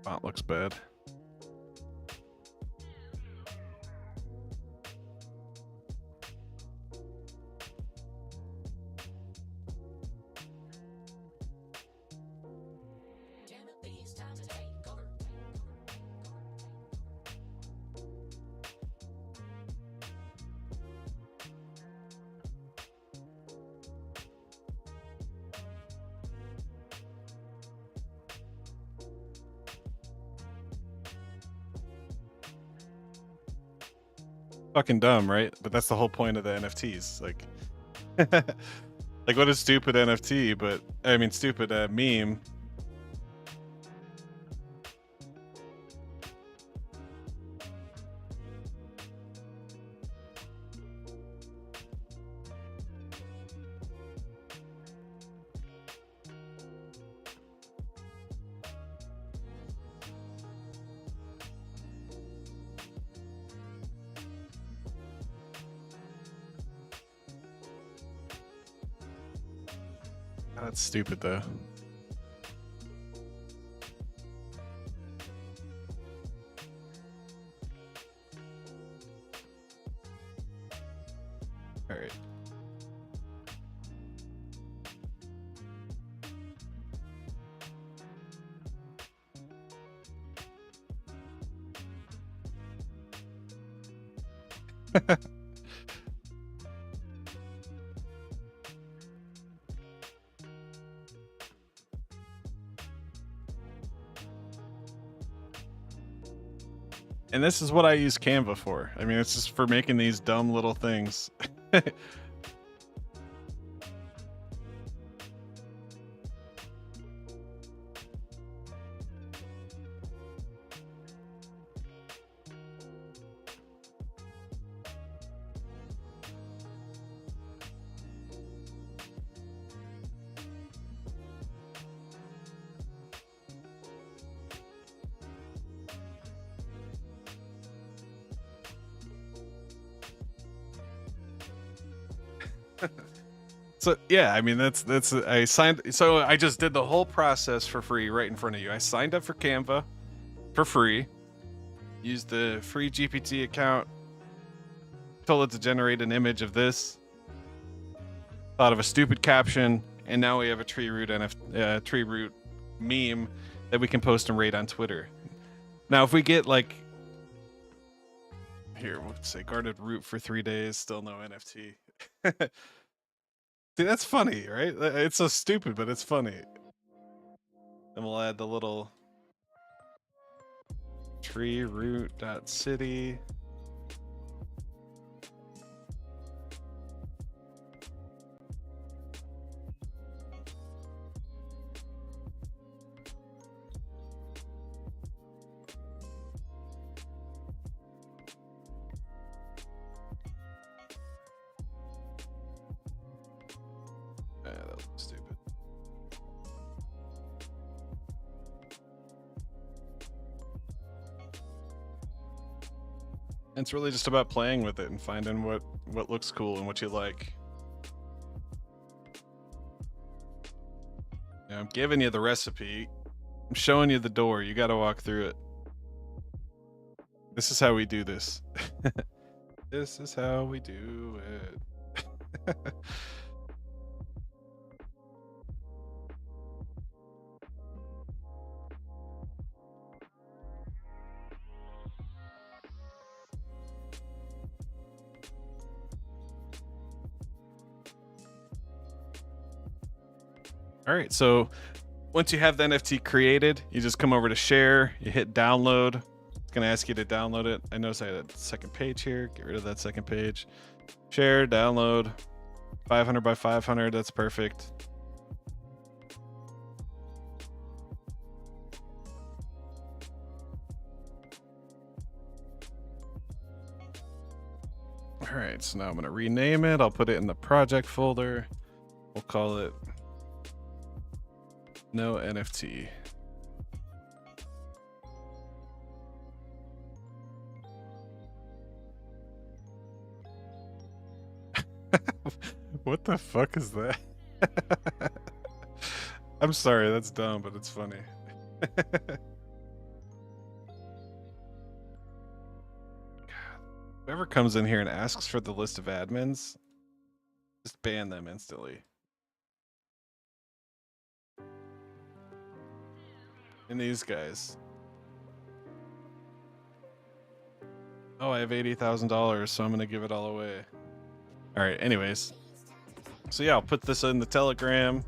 Font looks bad. Fucking dumb, right? But that's the whole point of the NFTs. Like, like what a stupid NFT, but I mean, stupid meme. That's stupid though. All right. And this is what I use Canva for. I mean, it's just for making these dumb little things. So yeah, I mean that's I signed. So I just did the whole process for free right in front of you. I signed up for Canva for free, used the free GPT account, told it to generate an image of this, thought of a stupid caption, and now we have a TreeRoot meme that we can post and rate on Twitter. Now if we get like, here we'll say guarded root for 3 days, still no NFT. See, that's funny, right? It's so stupid, but it's funny. Then we'll add the little TreeRoot.City. That was stupid. It's really just about playing with it and finding what looks cool and what you like. Yeah, I'm giving you the recipe. I'm showing you the door. You got to walk through it. This is how we do this. This is how we do it. All right, so once you have the NFT created, you just come over to share, you hit download. It's gonna ask you to download it. I notice I had a second page here. Get rid of that second page. Share, download, 500 by 500, that's perfect. All right, so now I'm gonna rename it. I'll put it in the project folder. We'll call it No NFT. What the fuck is that? I'm sorry, that's dumb, but it's funny. God, whoever comes in here and asks for the list of admins, just ban them instantly. And these guys. Oh, I have $80,000, so I'm gonna give it all away. All right, anyways. So yeah, I'll put this in the Telegram.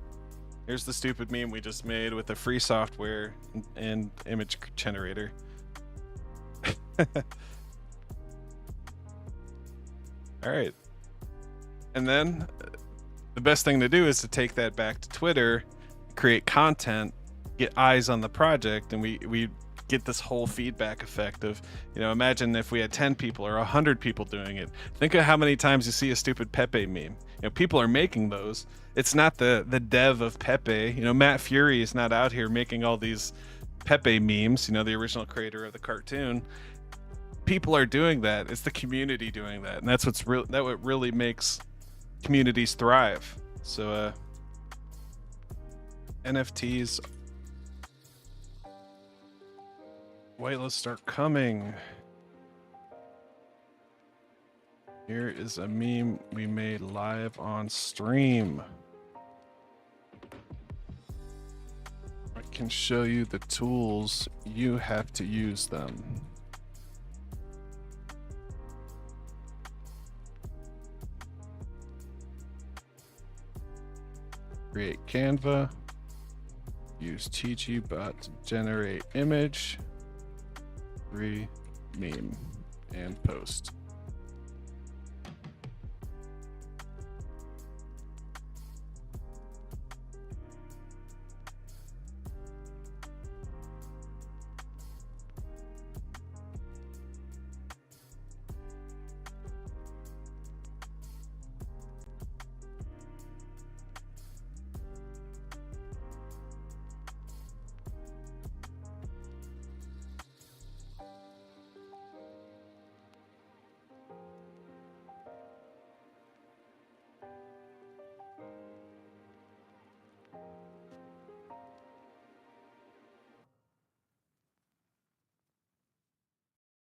Here's the stupid meme we just made with the free software and image generator. All right. And then the best thing to do is to take that back to Twitter, create content, get eyes on the project, and we get this whole feedback effect of, you know, imagine if we had 10 people or 100 people doing it. Think of how many times you see a stupid Pepe meme. You know, people are making those. It's not the dev of Pepe. You know, Matt Fury is not out here making all these Pepe memes, you know, the original creator of the cartoon. People are doing that. It's the community doing that. And that's what really makes communities thrive. So NFTs, whitelists start coming. Here is a meme we made live on stream. I can show you the tools. You have to use them. Create Canva. Use TGBot to generate image. Meme and post.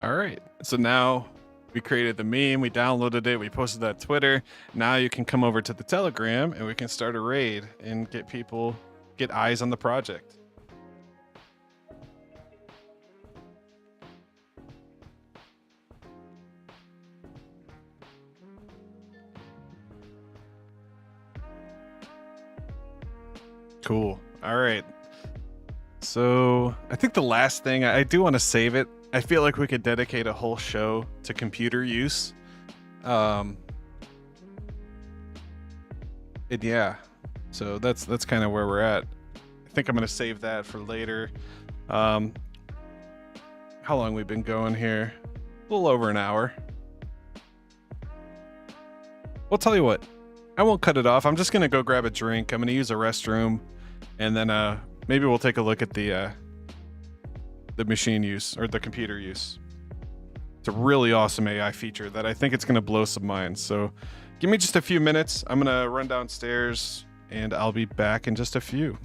All right, so now we created the meme, we downloaded it, we posted that Twitter. Now you can come over to the Telegram and we can start a raid and get eyes on the project. Cool. All right. So I think the last thing, I do want to save it. I feel like we could dedicate a whole show to computer use. And yeah, so that's kind of where we're at. I think I'm gonna save that for later. How long we've been going here? A little over an hour. Well, tell you what, I won't cut it off. I'm just gonna go grab a drink. I'm gonna use a restroom, and then maybe we'll take a look at the machine use or the computer use. It's a really awesome AI feature that I think it's gonna blow some minds. So give me just a few minutes. I'm gonna run downstairs and I'll be back in just a few.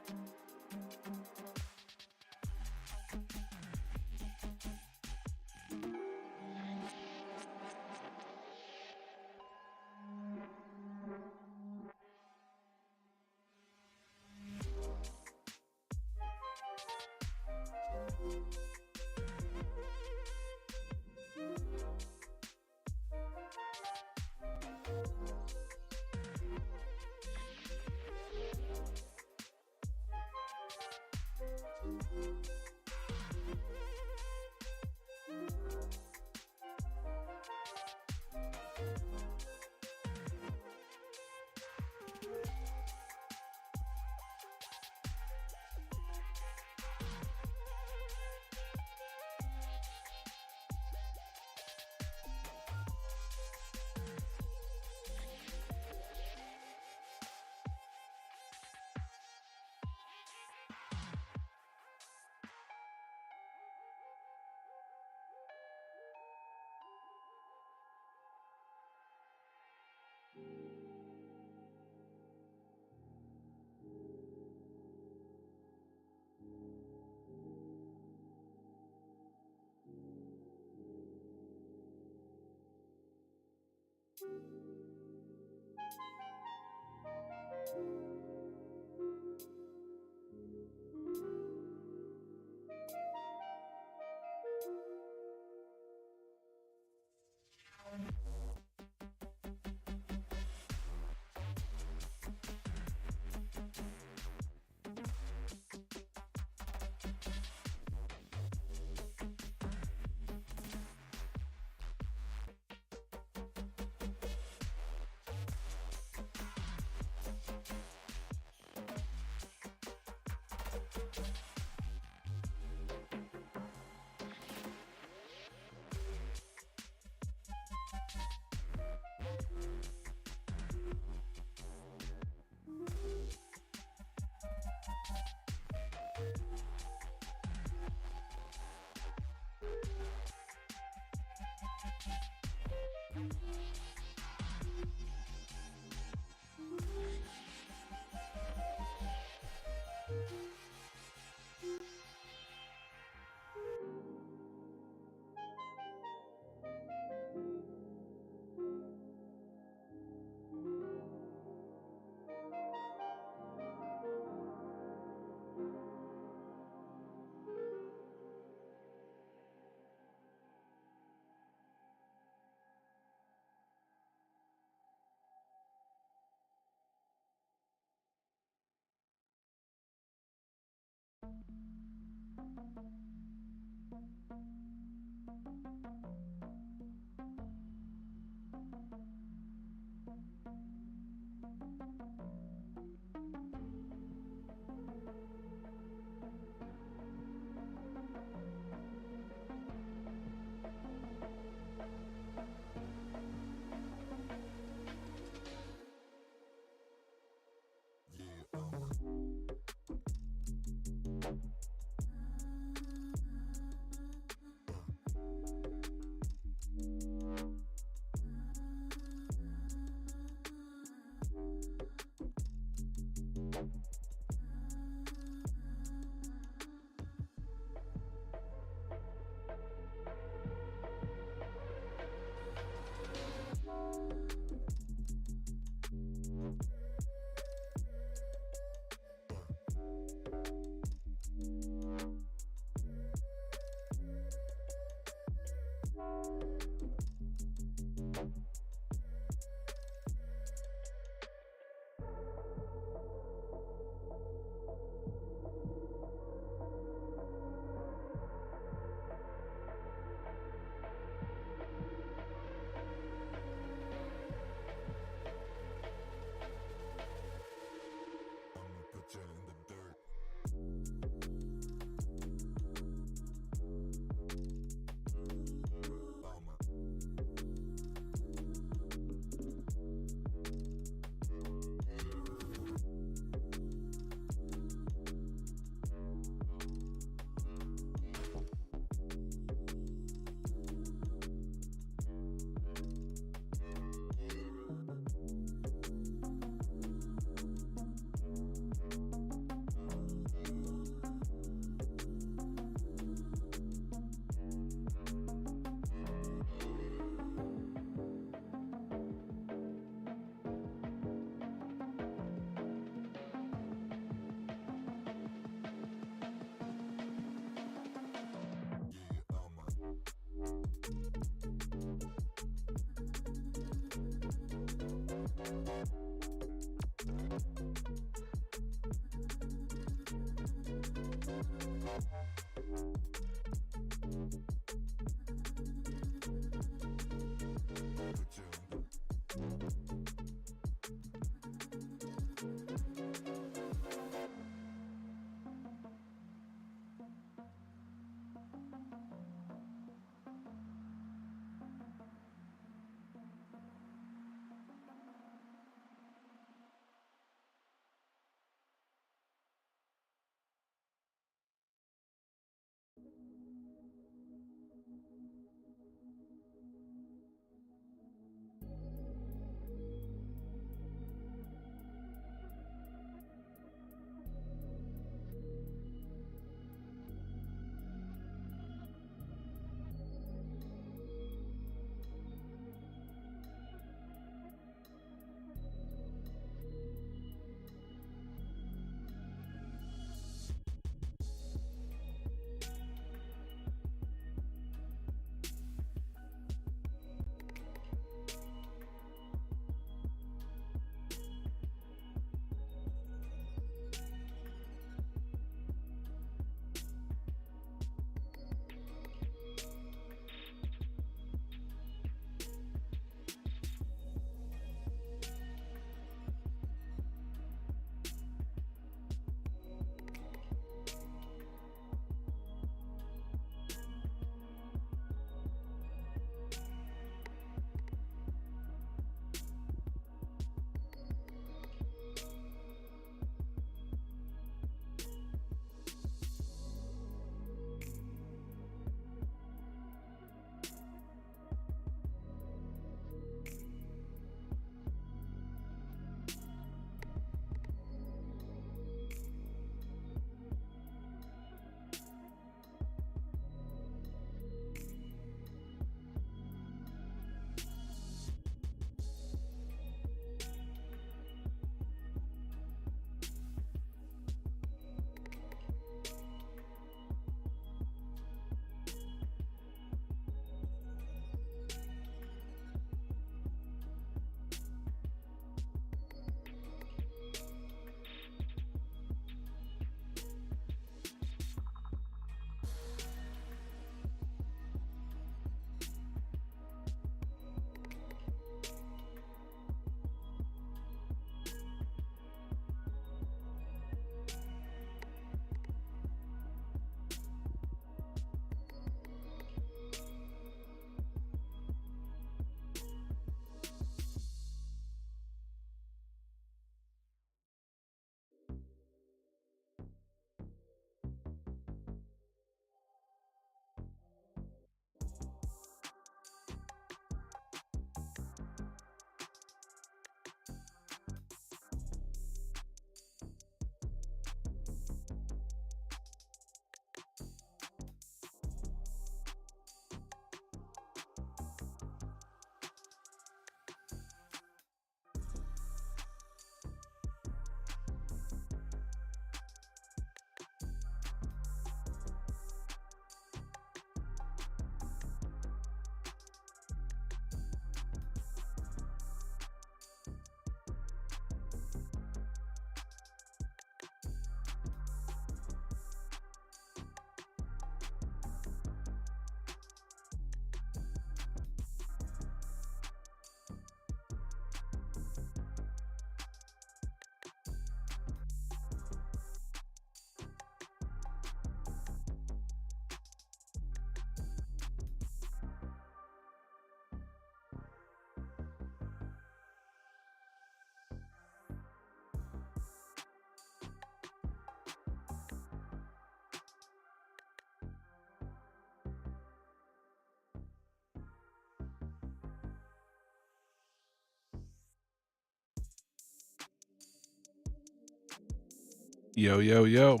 Yo, yo, yo.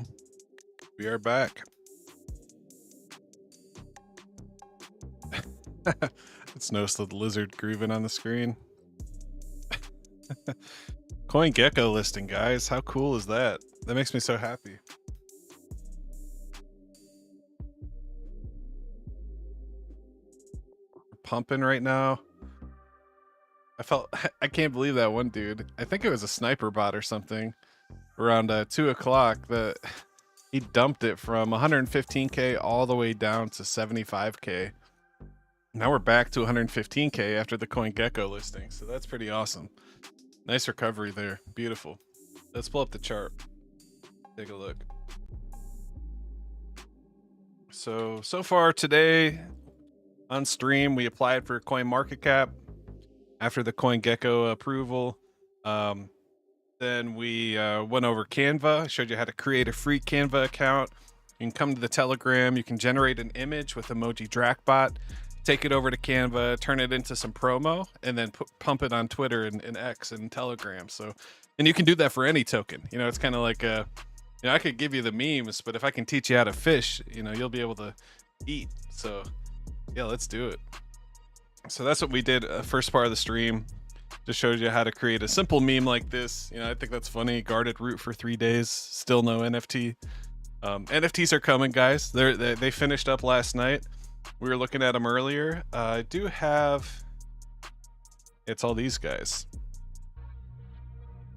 We are back. It's noticed the lizard grooving on the screen. CoinGecko listing, guys. How cool is that? That makes me so happy. We're pumping right now. I can't believe that one dude. I think it was a sniper bot or something. Around 2 o'clock, he dumped it from 115k all the way down to 75k. Now we're back to 115k after the CoinGecko listing, so that's pretty awesome. Nice recovery there. Beautiful. Let's pull up the chart. Take a look. So far today on stream, we applied for CoinMarketCap after the CoinGecko approval. Then we went over Canva. I showed you how to create a free Canva account. You can come to the Telegram. You can generate an image with EmojiDracula.win, take it over to Canva, turn it into some promo, and then pump it on Twitter and X and Telegram. So, and you can do that for any token. You know, it's kind of like I could give you the memes, but if I can teach you how to fish, you'll be able to eat. So, yeah, let's do it. So that's what we did first part of the stream. Just showed you how to create a simple meme like this. I think that's funny. Guarded root for 3 days, still no NFT. NFTs are coming, guys. They finished up last night. We were looking at them earlier. I do have, it's all these guys.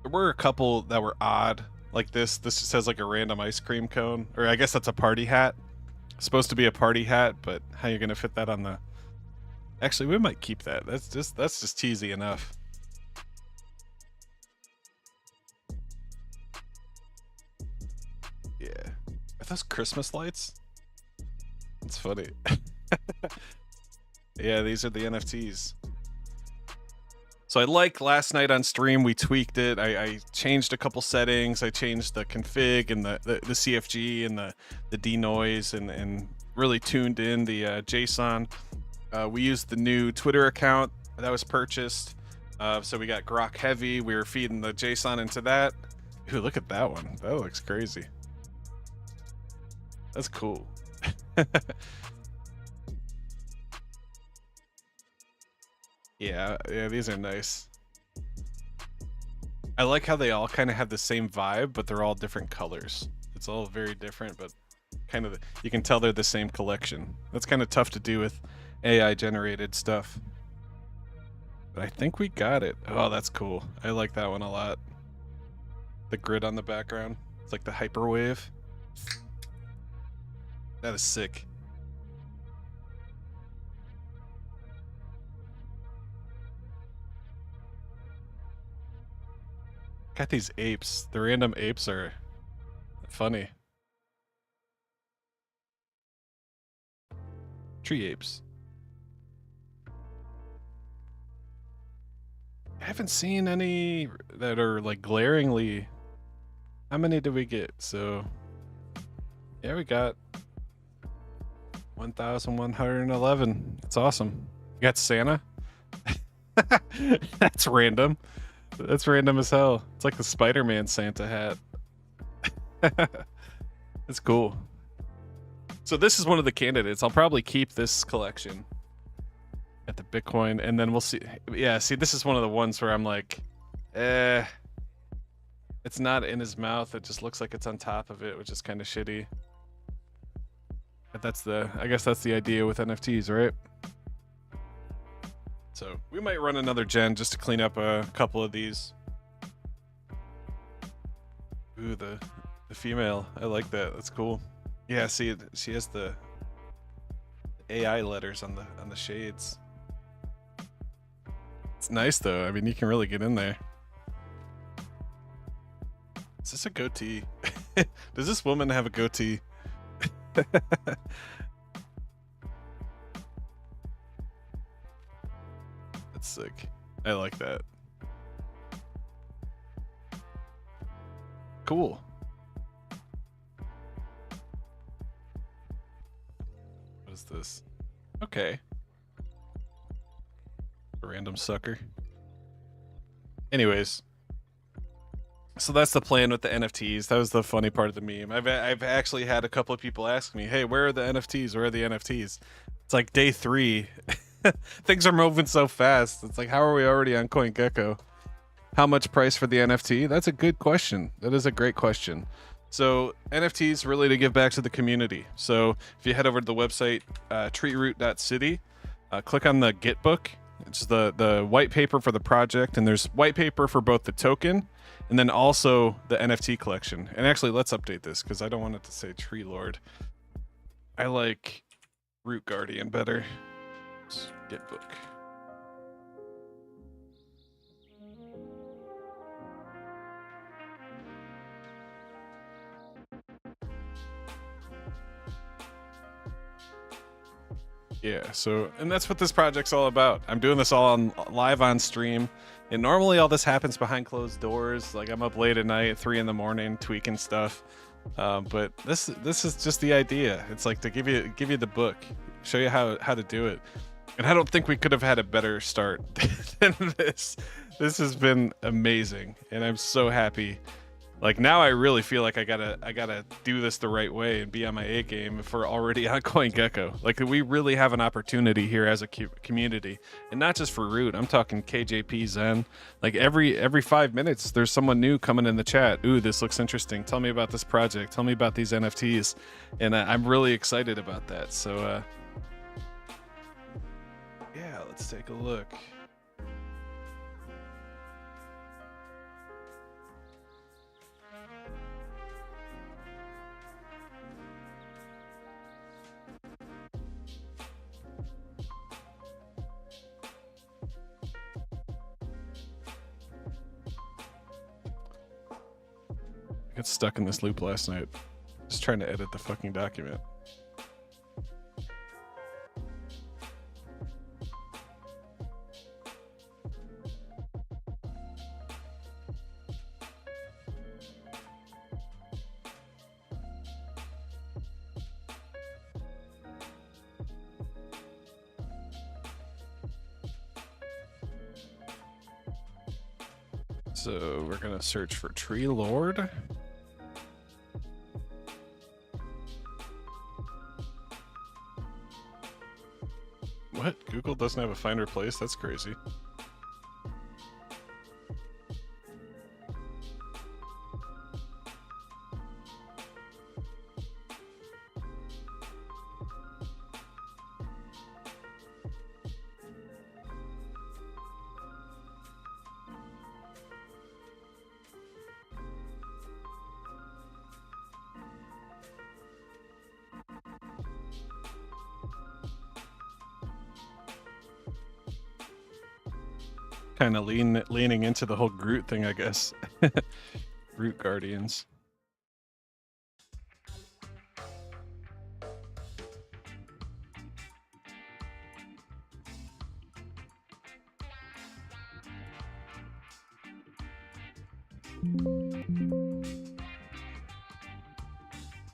There were a couple that were odd, like this. This just has like a random ice cream cone, or I guess that's a party hat. It's supposed to be a party hat, but how you're gonna fit that on the? Actually, we might keep that. That's just cheesy enough. Yeah, are those Christmas lights? It's funny. Yeah, these are the NFTs. So I like last night on stream, we tweaked it. I changed a couple settings. I changed the config and the CFG and the denoise and really tuned in the JSON. We used the new Twitter account that was purchased. So we got Grok Heavy. We were feeding the JSON into that. Ooh, look at that one. That looks crazy. That's cool. Yeah, these are nice. I like how they all kind of have the same vibe, but they're all different colors. It's all very different, but kind of, you can tell they're the same collection. That's kind of tough to do with AI generated stuff. But I think we got it. Oh, that's cool. I like that one a lot. The grid on the background. It's like the hyperwave. That is sick. Got these apes. The random apes are funny. Tree apes. I haven't seen any that are like glaringly. How many did we get? So yeah, we got 1,111. That's awesome. You got Santa? That's random. That's random as hell. It's like the Spider-Man Santa hat. That's cool. So this is one of the candidates. I'll probably keep this collection at the Bitcoin, and then we'll see. Yeah, see, this is one of the ones where I'm like, it's not in his mouth. It just looks like it's on top of it, which is kind of shitty. But I guess that's the idea with NFTs, right? So we might run another gen just to clean up a couple of these. Ooh, the female. I like that. That's cool. Yeah, see, she has the AI letters on the shades. It's nice though. I mean, you can really get in there. Is this a goatee? Does this woman have a goatee? That's sick. I like that. Cool. What is this? Okay. A random sucker. Anyways. So that's the plan with the NFTs. That was the funny part of the meme. I've actually had a couple of people ask me, hey, where are the NFTs? Where are the NFTs? It's like day 3. Things are moving so fast. It's like, how are we already on CoinGecko? How much price for the NFT? That's a good question. That is a great question. So NFTs really to give back to the community. So if you head over to the website, TreeRoot.City, click on the Get book, It's the white paper for the project, and there's white paper for both the token and then also the NFT collection. And actually, let's update this because I don't want it to say Tree Lord. I like Root Guardian better. Let's get book. Yeah, so, and that's what this project's all about. I'm doing this all live on stream, and normally all this happens behind closed doors. Like, I'm up late at night at 3 in the morning tweaking stuff. But this is just the idea. It's like to give you the book, show you how to do it. And I don't think we could have had a better start than this. This has been amazing, and I'm so happy. Like, now I really feel like I gotta do this the right way and be on my A game if we're already on CoinGecko. Like, we really have an opportunity here as a community, and not just for Root. I'm talking KJP, Zen. Like, every 5 minutes, there's someone new coming in the chat. Ooh, this looks interesting. Tell me about this project. Tell me about these NFTs, and I'm really excited about that. So, yeah, let's take a look. I got stuck in this loop last night, just trying to edit the fucking document. So we're gonna search for Tree Lord. What? Google doesn't have a find replace? That's crazy. Kind of leaning into the whole Groot thing, I guess. Root Guardians.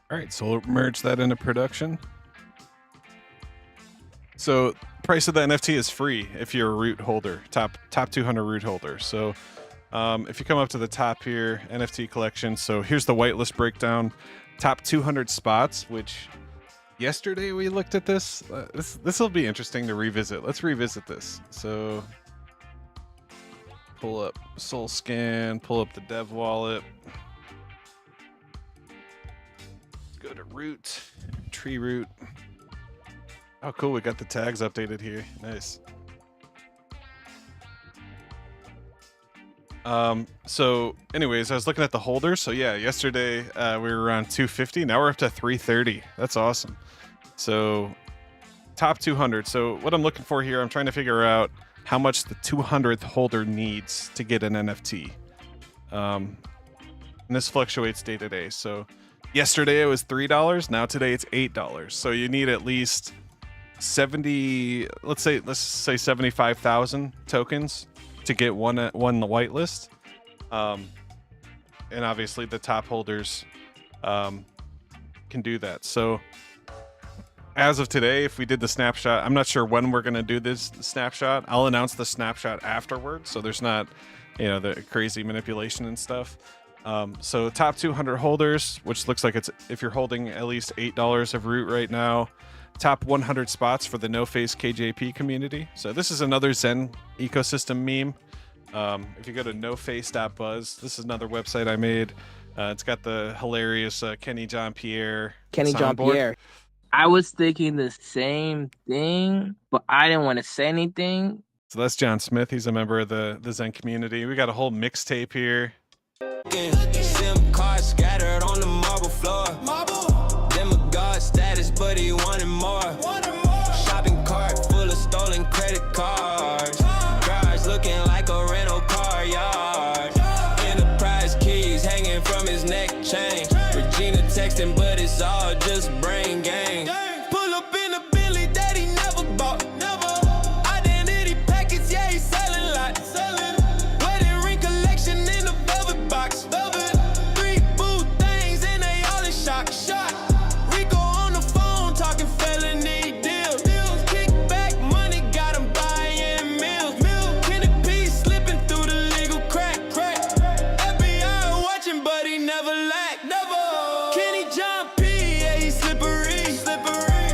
All right, so we'll merge that into production. So price of the NFT is free if you're a root holder, top 200 root holder. So if you come up to the top here, NFT collection. So here's the whitelist breakdown, top 200 spots, which yesterday we looked at this. This will be interesting to revisit. Let's revisit this. So pull up Soul Scan, pull up the dev wallet. Let's go to root, TreeRoot. Oh, cool. We got the tags updated here. Nice. So anyways, I was looking at the holders. So yeah, yesterday we were around 250. Now we're up to 330. That's awesome. So top 200. So what I'm looking for here, I'm trying to figure out how much the 200th holder needs to get an NFT. And this fluctuates day to day. So yesterday it was $3. Now today it's $8. So you need at least 70, let's say 75,000 tokens to get one the whitelist. And obviously the top holders can do that. So as of today, if we did the snapshot, I'm not sure when we're going to do this snapshot. I'll announce the snapshot afterwards, so there's not, the crazy manipulation and stuff. So top 200 holders, which looks like it's if you're holding at least $8 of root right now. Top 100 spots for the No Face KJP community. So this is another Zen ecosystem meme. If you go to noface.buzz, this is another website I made. It's got the hilarious Kenny John Pierre. I was thinking the same thing, but I didn't want to say anything So that's John Smith. He's a member of the Zen community. We got a whole mixtape here. SIM cards scattered on the marble floor. Demigod status, but he wanted more. Shopping cart full of stolen credit cards. Garage looking like a rental car yard. Enterprise keys hanging from his neck chain. Regina texting, but it's all just brain gang. Pull up in a Billy that he never bought. Identity packets, yeah, he's selling lots. Wedding ring collection in a velvet box. 3 boo things and they all in shock. Rico on the phone talking felony deals. Kickback money got him buying meals. Kenny P slipping through the legal crack. FBI watching, but he never lacked. Kenny John P, yeah, he's slippery.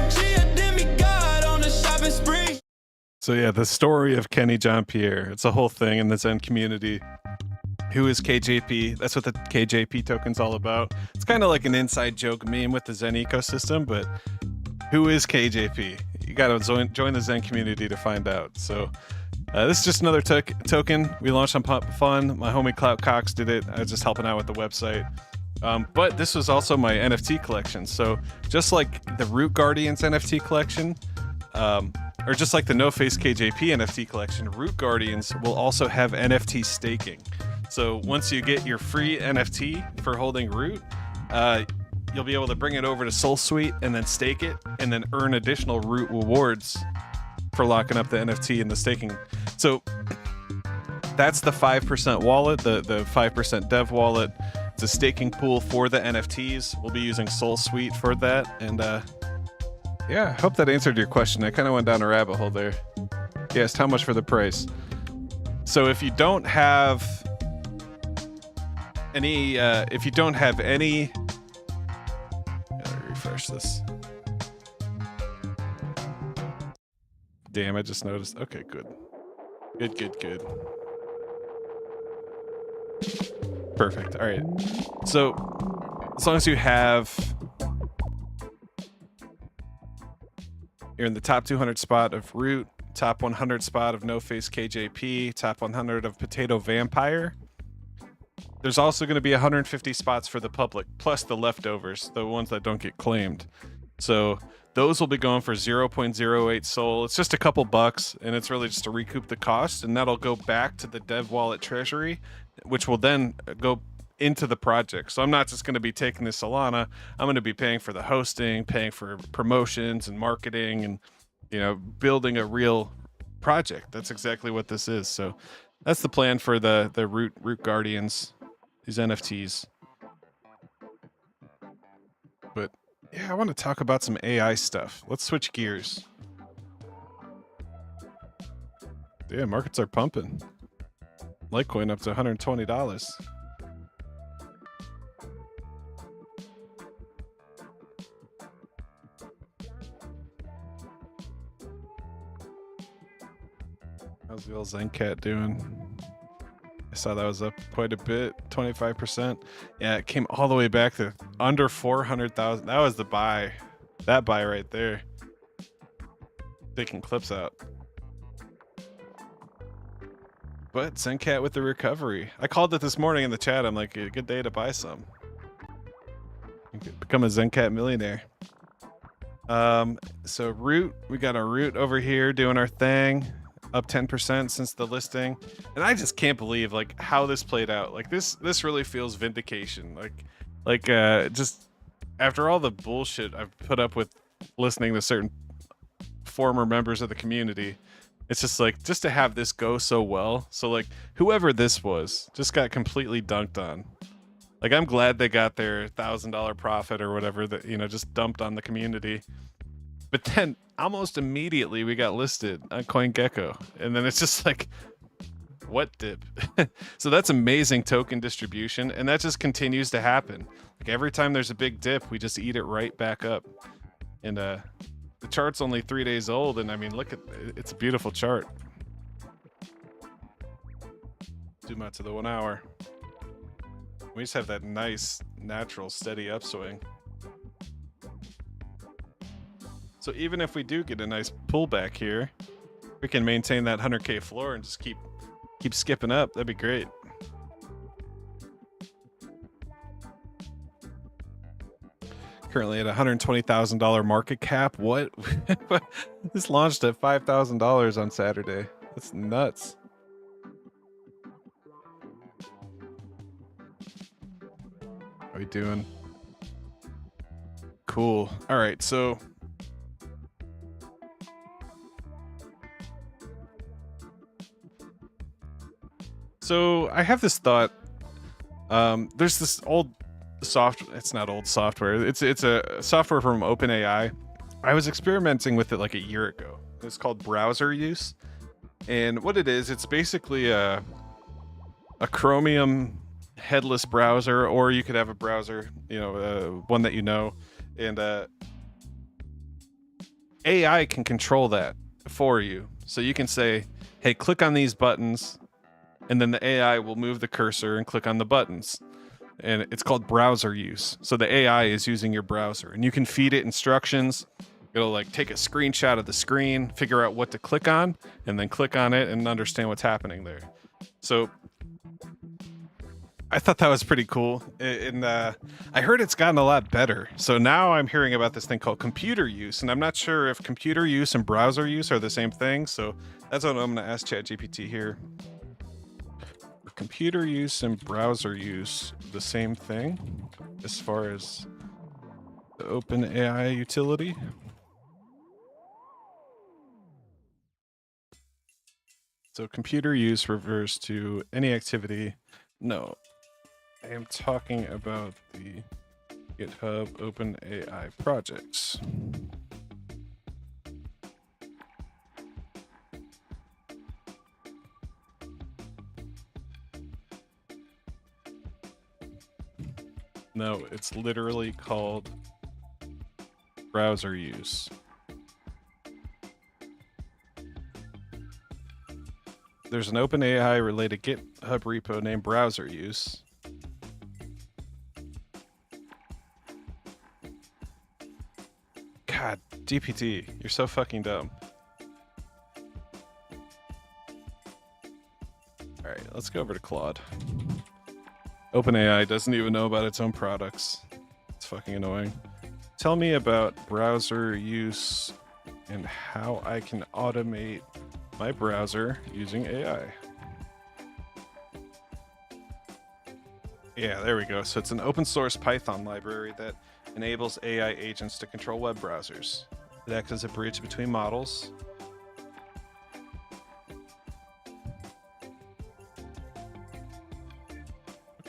She a demigod on the shopping spree. So yeah, the story of Kenny John Pierre. It's a whole thing in the Zen community. Who is KJP? That's what the KJP token's all about. It's kind of like an inside joke meme with the Zen ecosystem, but who is KJP? You gotta join the Zen community to find out. So this is just another token we launched on Pump Fun. My homie Clout Cox did it. I was just helping out with the website. But this was also my NFT collection. So just like the Root Guardians NFT collection, or just like the No Face KJP NFT collection, Root Guardians will also have NFT staking. So once you get your free NFT for holding Root, you'll be able to bring it over to Soul Suite and then stake it and then earn additional Root rewards for locking up the NFT and the staking. So that's the 5% wallet, the 5% dev wallet. It's a staking pool for the NFTs. We'll be using Soul Suite for that. And yeah, I hope that answered your question. I kind of went down a rabbit hole there. You asked how much for the price. So if you don't have any, gotta refresh this. Damn, I just noticed. Okay, good. Good. Perfect. All right. So as long as you're in the top 200 spot of Root, top 100 spot of No Face KJP, top 100 of Potato Vampire. There's also going to be 150 spots for the public, plus the leftovers, the ones that don't get claimed. So those will be going for 0.08 Sol. It's just a couple bucks, and it's really just to recoup the cost, and that'll go back to the dev wallet treasury, which will then go into the project. So I'm not just going to be taking the Solana. I'm going to be paying for the hosting, paying for promotions and marketing, and building a real project. That's exactly what this is. So that's the plan for the Root Guardians, these NFTs. But yeah, I want to talk about some AI stuff. Let's switch gears. Yeah, markets are pumping. Litecoin up to $120. How's the old Zencat doing? I saw that was up quite a bit, 25%. Yeah, it came all the way back to under 400,000. That was the buy. That buy right there. Taking clips out. But Zencat with the recovery. I called it this morning in the chat. I'm like, a good day to buy some. You could become a Zencat millionaire. So Root, we got our Root over here doing our thing. Up 10% since the listing, and I just can't believe like how this played out. Like this really feels vindication. Like just after all the bullshit I've put up with listening to certain former members of the community, it's just like just to have this go so well. So like whoever this was just got completely dunked on. Like I'm glad they got their $1,000 profit or whatever that just dumped on the community. But then almost immediately we got listed on CoinGecko, and then it's just like, what dip? So that's amazing token distribution, and that just continues to happen. Like every time there's a big dip, we just eat it right back up. And the chart's only 3 days old, and I mean, look at it's a beautiful chart. Zoom out to the 1 hour. We just have that nice, natural, steady upswing. So even if we do get a nice pullback here, We can maintain that 100K floor and just keep skipping up. That'd be great. Currently at $120,000 market cap. What? This launched at $5,000 on Saturday. That's nuts. How are we doing? Cool. All right, so I have this thought. There's this old it's not old software. It's a software from OpenAI. I was experimenting with it like a year ago. It's called browser use. And what it is, it's basically a Chromium headless browser, or you could have a browser, one that and AI can control that for you. So you can say, hey, click on these buttons, and then the AI will move the cursor and click on the buttons. And it's called browser use. So the AI is using your browser, and you can feed it instructions. It'll like take a screenshot of the screen, figure out what to click on, and then click on it and understand what's happening there. So I thought that was pretty cool. And I heard it's gotten a lot better. So now I'm hearing about this thing called computer use, and I'm not sure if computer use and browser use are the same thing. So that's what I'm going to ask ChatGPT here. Computer use and browser use the same thing as far as the OpenAI utility? So computer use refers to any activity. No, I am talking about the GitHub OpenAI projects. No, it's literally called browser use. There's an OpenAI related GitHub repo named browser use. God, GPT, you're so fucking dumb. All right, let's go over to Claude. OpenAI doesn't even know about its own products. It's fucking annoying. Tell me about browser use and how I can automate my browser using AI. Yeah, there we go. So it's an open source Python library that enables AI agents to control web browsers. It acts as a bridge between models.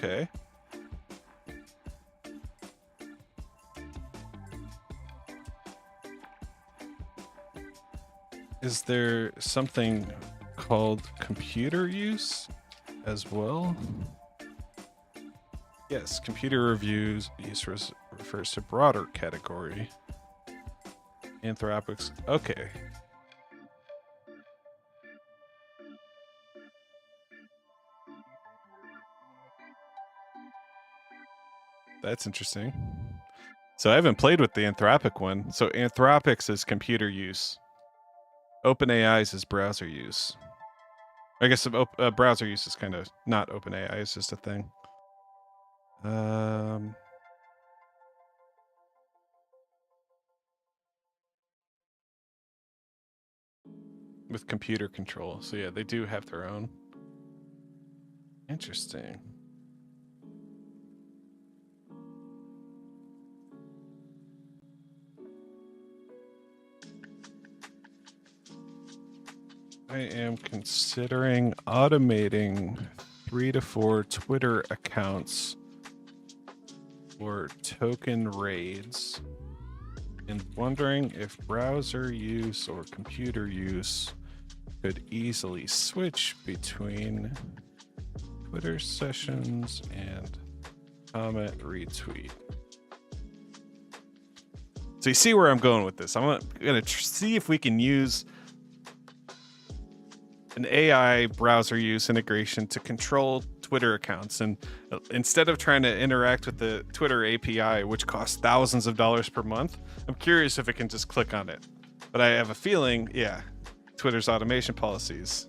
Okay. Is there something called computer use as well? Yes, computer reviews use refers to broader category. Anthropics. Okay. That's interesting. So I haven't played with the Anthropic one. So Anthropics is computer use. OpenAI's is browser use. I guess browser use is kind of not OpenAI. It's just a thing. With computer control. So yeah, they do have their own. Interesting. I am considering automating 3 to 4 Twitter accounts for token raids and wondering if browser use or computer use could easily switch between Twitter sessions and comment retweet. So you see where I'm going with this. I'm gonna see if we can use an AI browser use integration to control Twitter accounts, and instead of trying to interact with the Twitter API, which costs thousands of dollars per month, I'm curious if it can just click on it. But I have a feeling, yeah, Twitter's automation policies.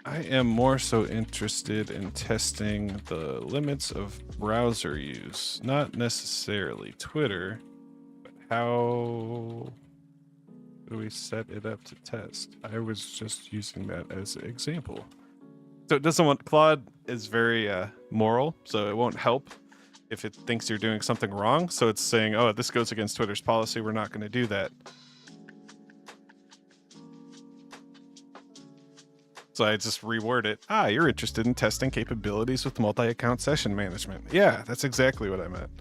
I am more so interested in testing the limits of browser use, not necessarily Twitter, but how do we set it up to test? I was just using that as an example. So it doesn't want, Claude is very moral, so it won't help if it thinks you're doing something wrong. So it's saying, oh, this goes against Twitter's policy, we're not going to do that. So I just reword it. You're interested in testing capabilities with multi-account session management. Yeah, that's exactly what I meant.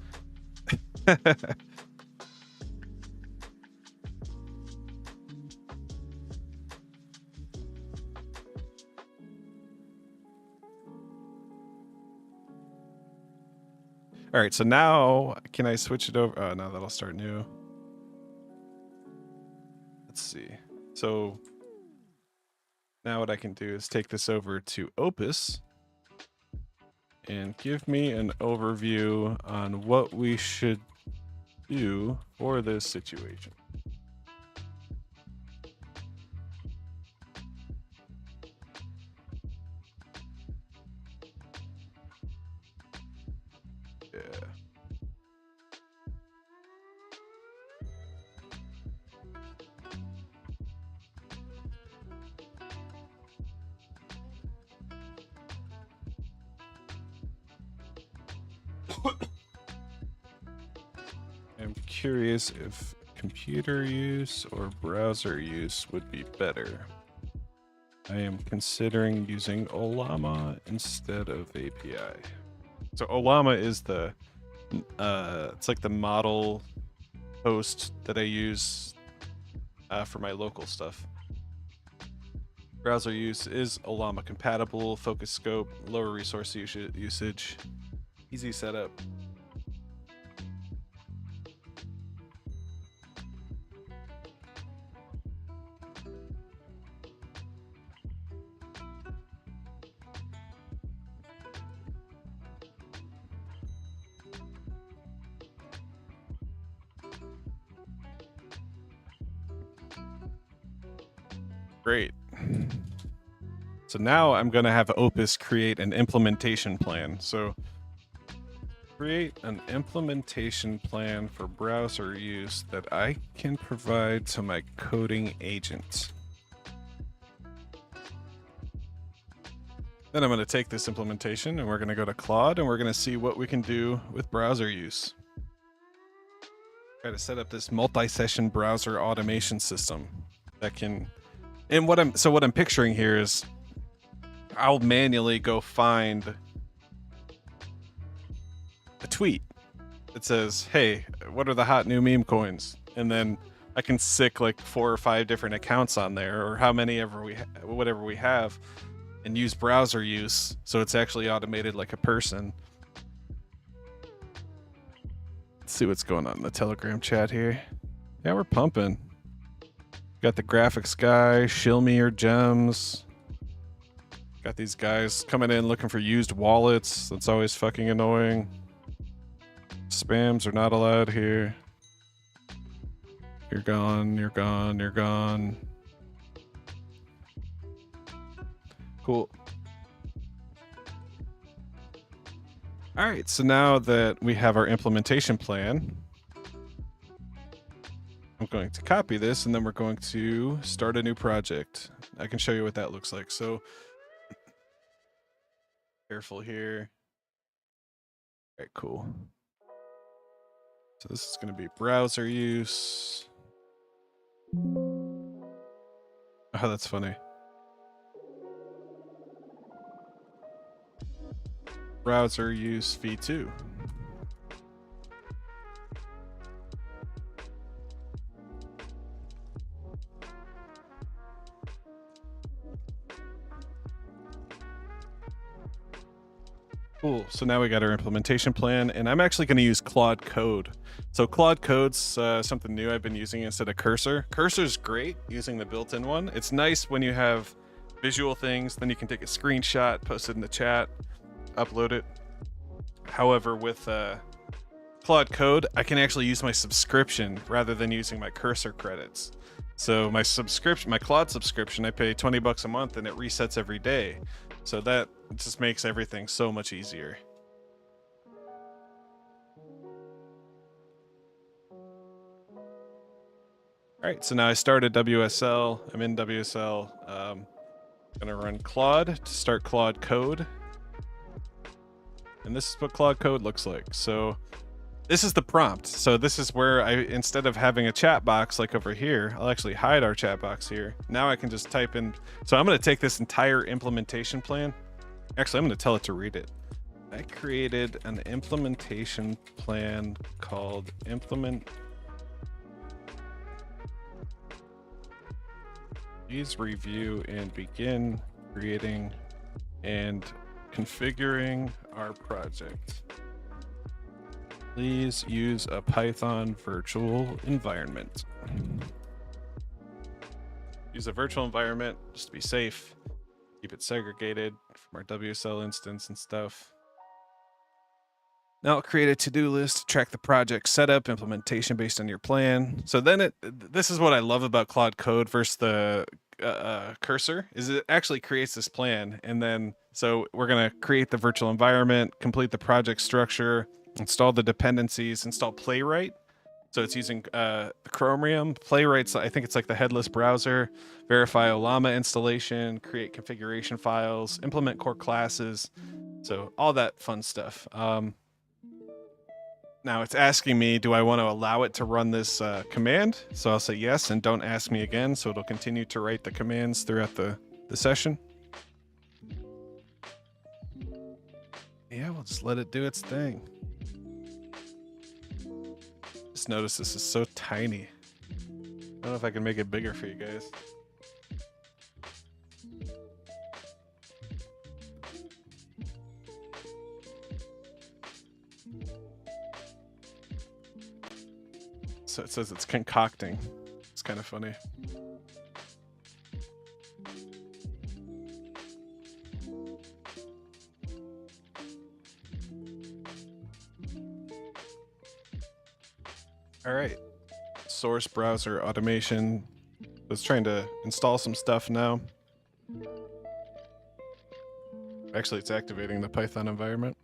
All right, so now can I switch it over? Oh, now that'll start new. Let's see. So now what I can do is take this over to Opus and give me an overview on what we should do for this situation. Yeah. I'm curious if computer use or browser use would be better. I am considering using Ollama instead of API. So Ollama is the, it's like the model host that I use for my local stuff. Browser use is Ollama compatible, focus scope, lower resource usage, easy setup. Great. So now I'm going to have Opus create an implementation plan. So create an implementation plan for browser use that I can provide to my coding agent. Then I'm going to take this implementation and we're going to go to Claude and we're going to see what we can do with browser use. Try to set up this multi-session browser automation system that can, and what I'm picturing here is I'll manually go find a tweet that says, hey, what are the hot new meme coins? And then I can sick like 4 or 5 different accounts on there, or how many ever whatever we have, and use browser use so it's actually automated like a person. Let's see what's going on in the Telegram chat here. Yeah, we're pumping. Got the graphics guy, shill me your gems. Got these guys coming in looking for used wallets. That's always fucking annoying. Spams are not allowed here. You're gone, you're gone, you're gone. Cool. All right, so now that we have our implementation plan, I'm going to copy this and then we're going to start a new project. I can show you what that looks like. So careful here. All right, cool. So this is going to be browser use. Oh, that's funny. Browser use v2. Cool. So now we got our implementation plan, and I'm actually going to use Claude Code. So Claude Code's something new I've been using instead of Cursor. Cursor's great using the built-in one. It's nice when you have visual things. Then you can take a screenshot, post it in the chat, upload it. However, with Claude Code, I can actually use my subscription rather than using my cursor credits. So my Claude subscription, I pay $20 a month and it resets every day. So that just makes everything so much easier. All right, so now I started WSL. I'm in WSL. Gonna run Claude to start Claude Code. And this is what Claude Code looks like. So this is the prompt. So this is where instead of having a chat box like over here, I'll actually hide our chat box here. Now I can just type in. So I'm gonna take this entire implementation plan. Actually, I'm gonna tell it to read it. I created an implementation plan called implement. Please review and begin creating and configuring our project. Please use a Python virtual environment. Use a virtual environment just to be safe. Keep it segregated from our WSL instance and stuff. Now I'll create a to-do list to track the project setup, implementation based on your plan. So then this is what I love about Claude Code versus the cursor, is it actually creates this plan. And then, so we're gonna create the virtual environment, complete the project structure, install the dependencies, install Playwright. So it's using the Chromium. Playwright's, I think it's like the headless browser, verify Olama installation, create configuration files, implement core classes. So all that fun stuff. Now it's asking me, do I want to allow it to run this command? So I'll say yes, and don't ask me again. So it'll continue to write the commands throughout the session. Yeah, we'll just let it do its thing. Just notice this is so tiny. I don't know if I can make it bigger for you guys. So it says it's concocting. It's kind of funny. All right. Source browser automation. I was trying to install some stuff now. Actually, it's activating the Python environment.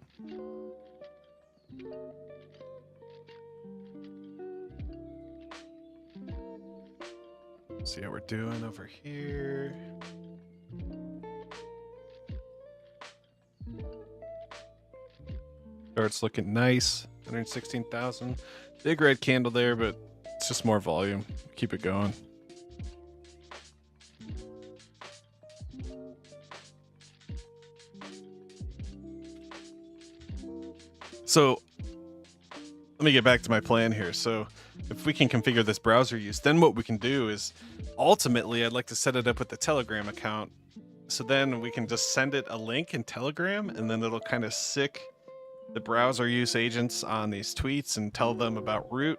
See how we're doing over here. Starts looking nice. 116,000. Big red candle there, but it's just more volume. Keep it going. So let me get back to my plan here. So if we can configure this browser use, then what we can do is ultimately I'd like to set it up with the Telegram account. So then we can just send it a link in Telegram, and then it'll kind of sick the browser use agents on these tweets and tell them about root.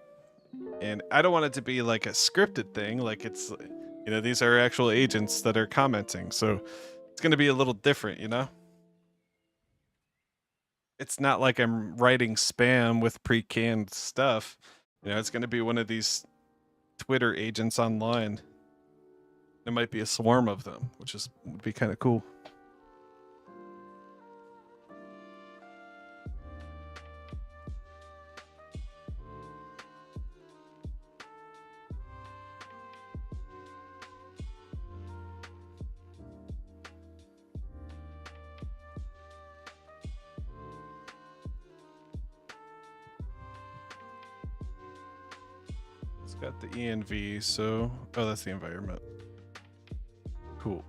And I don't want it to be like a scripted thing, like it's, you know, these are actual agents that are commenting. So it's going to be a little different, you know? It's not like I'm writing spam with pre-canned stuff. You know, it's going to be one of these Twitter agents online. There might be a swarm of them, which would be kind of cool. Got the env, so oh, that's the environment. Cool.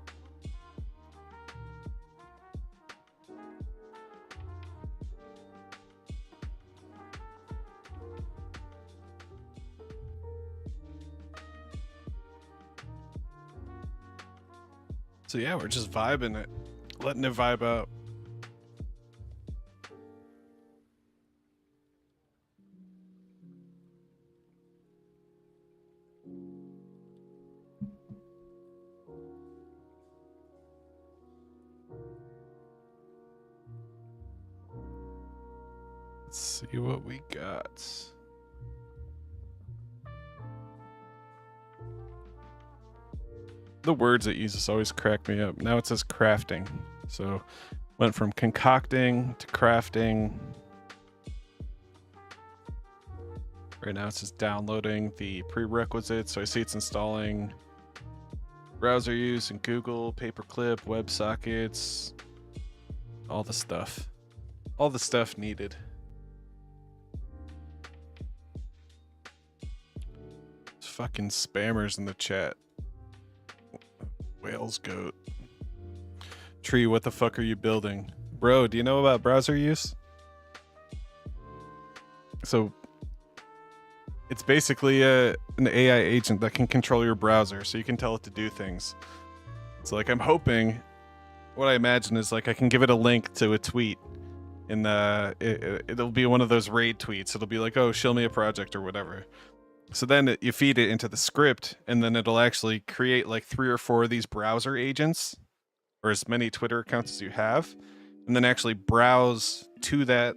So yeah, we're just vibing it, letting it vibe out. see what we got. The words it uses always crack me up. Now it says crafting. So went from concocting to crafting. Right now it's just downloading the prerequisites. So I see it's installing browser use in Google, paperclip, WebSockets, all the stuff. All the stuff needed. There's fucking spammers in the chat. Whales goat. Tree, what the fuck are you building? Bro, do you know about browser use? So it's basically an AI agent that can control your browser, so you can tell it to do things. So like I'm hoping, what I imagine is like I can give it a link to a tweet, and it'll be one of those raid tweets. It'll be like, oh, show me a project or whatever. So then you feed it into the script, and then it'll actually create like 3 or 4 of these browser agents, or as many Twitter accounts as you have, and then actually browse to that,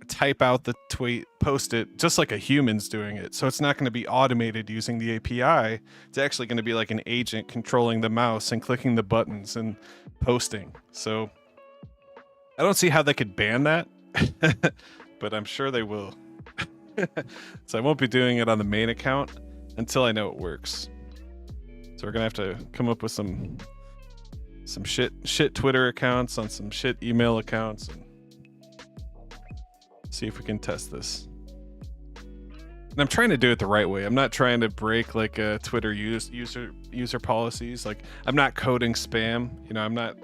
type out the tweet, post it, just like a human's doing it. So it's not going to be automated using the API. It's actually going to be like an agent controlling the mouse and clicking the buttons and posting. So I don't see how they could ban that, but I'm sure they will. So I won't be doing it on the main account until I know it works. So we're gonna have to come up with some shit Twitter accounts on some shit email accounts and see if we can test this. And I'm trying to do it the right way. I'm not trying to break like Twitter user policies. Like I'm not coding spam. You know, I'm not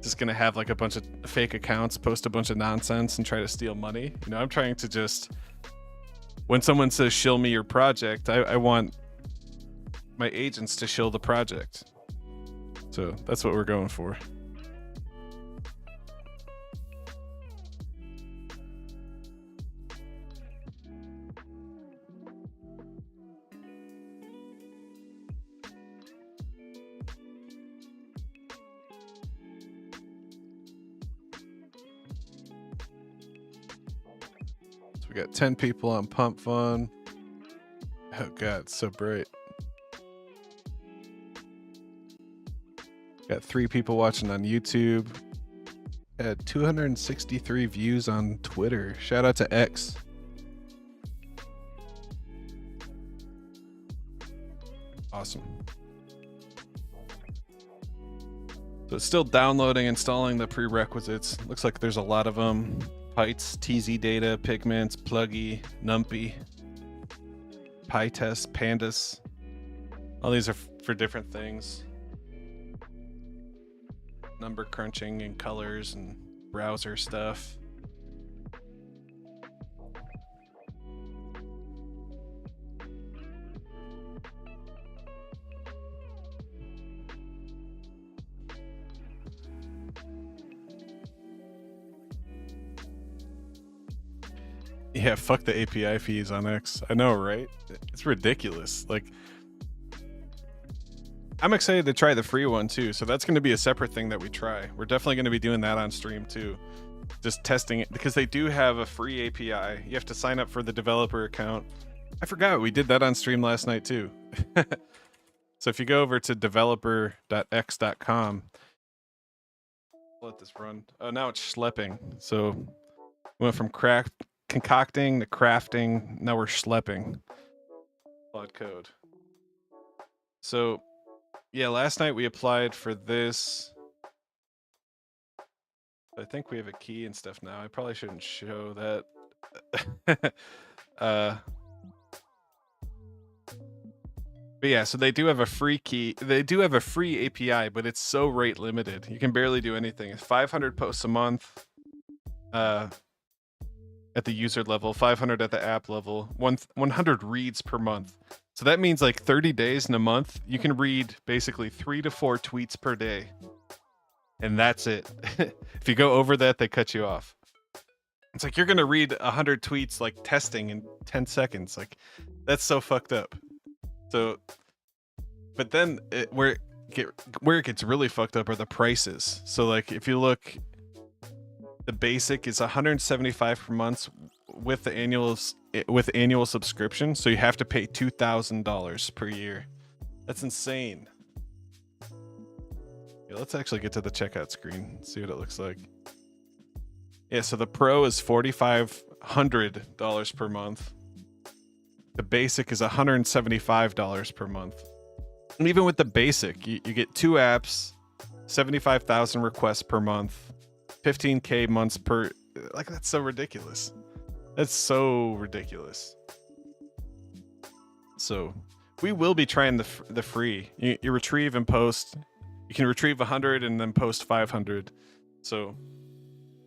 just gonna have like a bunch of fake accounts, post a bunch of nonsense and try to steal money. You know, I'm trying to just, when someone says shill me your project, I want my agents to shill the project. So that's what we're going for. We got 10 people on Pump Fun. Oh god, it's so bright. Got 3 people watching on YouTube. Had 263 views on Twitter. Shout out to X. Awesome. So it's still downloading, installing the prerequisites. Looks like there's a lot of them. Pytes, TZ data, pigments, pluggy, numpy, PyTest, pandas. All these are for different things. Number crunching and colors and browser stuff. Yeah, fuck the API fees on X. I know, right? It's ridiculous. Like, I'm excited to try the free one too. So that's going to be a separate thing that we try. We're definitely going to be doing that on stream too. Just testing it because they do have a free API. You have to sign up for the developer account. I forgot we did that on stream last night too. So if you go over to developer.x.com, let this run. Oh, now it's schlepping. So we went from concocting to crafting. Now we're schlepping. Plot code. So yeah, last night we applied for this. I think we have a key and stuff now. I probably shouldn't show that. But yeah, so they do have a free key. They do have a free API, but it's so rate limited. You can barely do anything. It's 500 posts a month at the user level, 500 at the app level, 100 reads per month. So that means like 30 days in a month, you can read basically 3 to 4 tweets per day. And that's it. If you go over that, they cut you off. It's like you're going to read 100 tweets like testing in 10 seconds. Like that's so fucked up. So, but then where it gets really fucked up are the prices. So like if you look, the basic is 175 per month with the annual subscription, so you have to pay $2,000 per year. That's insane. Yeah, let's actually get to the checkout screen, see what it looks like. Yeah, so the Pro is $4,500 per month. The basic is $175 per month. And even with the basic, you get 2 apps, 75,000 requests per month, 15K months per. Like, that's so ridiculous. That's so ridiculous. So we will be trying the free. You retrieve and post. You can retrieve 100 and then post 500. So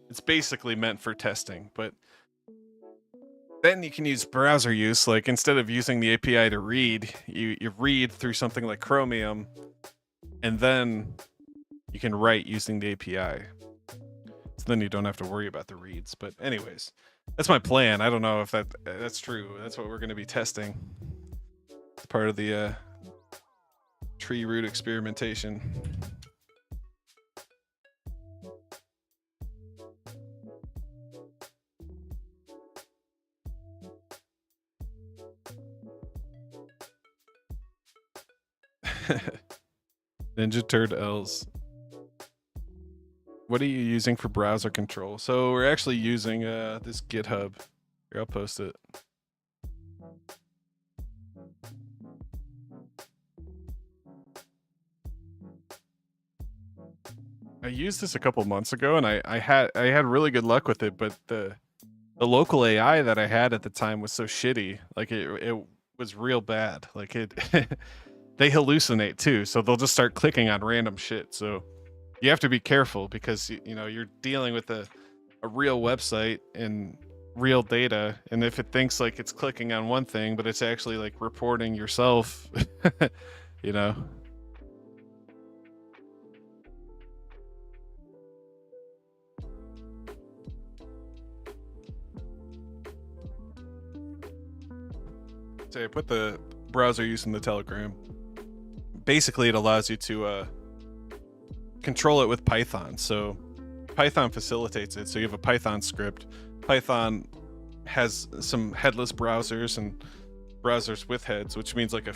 it's basically meant for testing, but then you can use browser use. Like, instead of using the API to read, you read through something like Chromium, and then you can write using the API. So then you don't have to worry about the reads. But anyways, that's my plan. I don't know if that's true. That's what we're going to be testing. It's part of the TreeRoot experimentation. Ninja Turtles. What are you using for browser control? So we're actually using this GitHub. Here, I'll post it. I used this a couple months ago, and I had really good luck with it, but the local AI that I had at the time was so shitty. Like, it was real bad. Like, it they hallucinate too, so they'll just start clicking on random shit. So you have to be careful, because you're dealing with a real website and real data, and if it thinks like it's clicking on one thing but it's actually like reporting yourself, you know. So I put the browser use in the Telegram. Basically, it allows you to control it with Python. So Python facilitates it. So you have a Python script. Python has some headless browsers and browsers with heads, which means like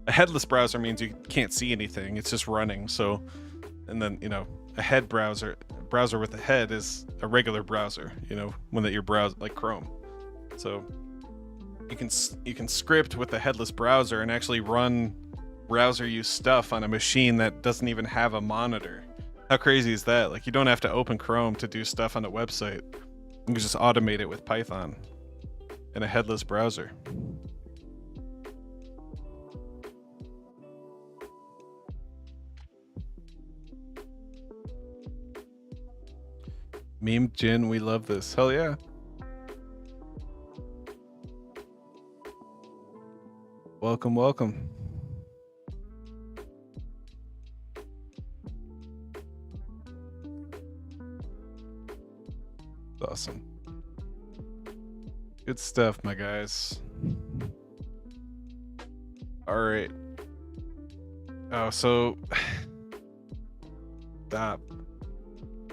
a headless browser means you can't see anything. It's just running. So, and then, a head browser with a head is a regular browser, one that you browse, like Chrome. So you can script with a headless browser and actually run browser use stuff on a machine that doesn't even have a monitor. How crazy is that? Like, you don't have to open Chrome to do stuff on a website. You can just automate it with Python in a headless browser. Meme Jin, we love this. Hell yeah. Welcome, welcome. Awesome. Good stuff, my guys. All right. Oh, so stop.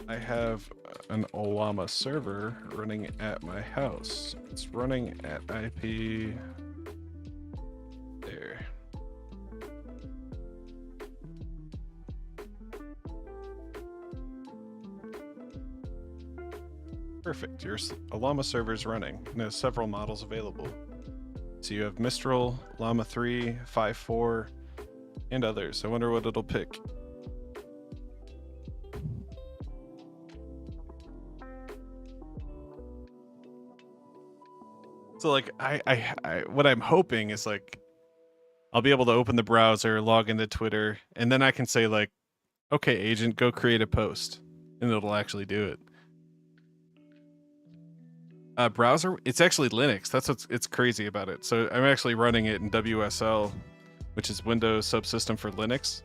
I have an Ollama server running at my house. It's running at IP there. Perfect. Your Ollama server is running, and there's several models available. So you have Mistral, Llama 3, 5.4, and others. I wonder what it'll pick. So like, I what I'm hoping is like, I'll be able to open the browser, log into Twitter, and then I can say like, okay, agent, go create a post, and it'll actually do it. Browser, it's actually Linux. That's it's crazy about it. So I'm actually running it in WSL, which is Windows subsystem for Linux.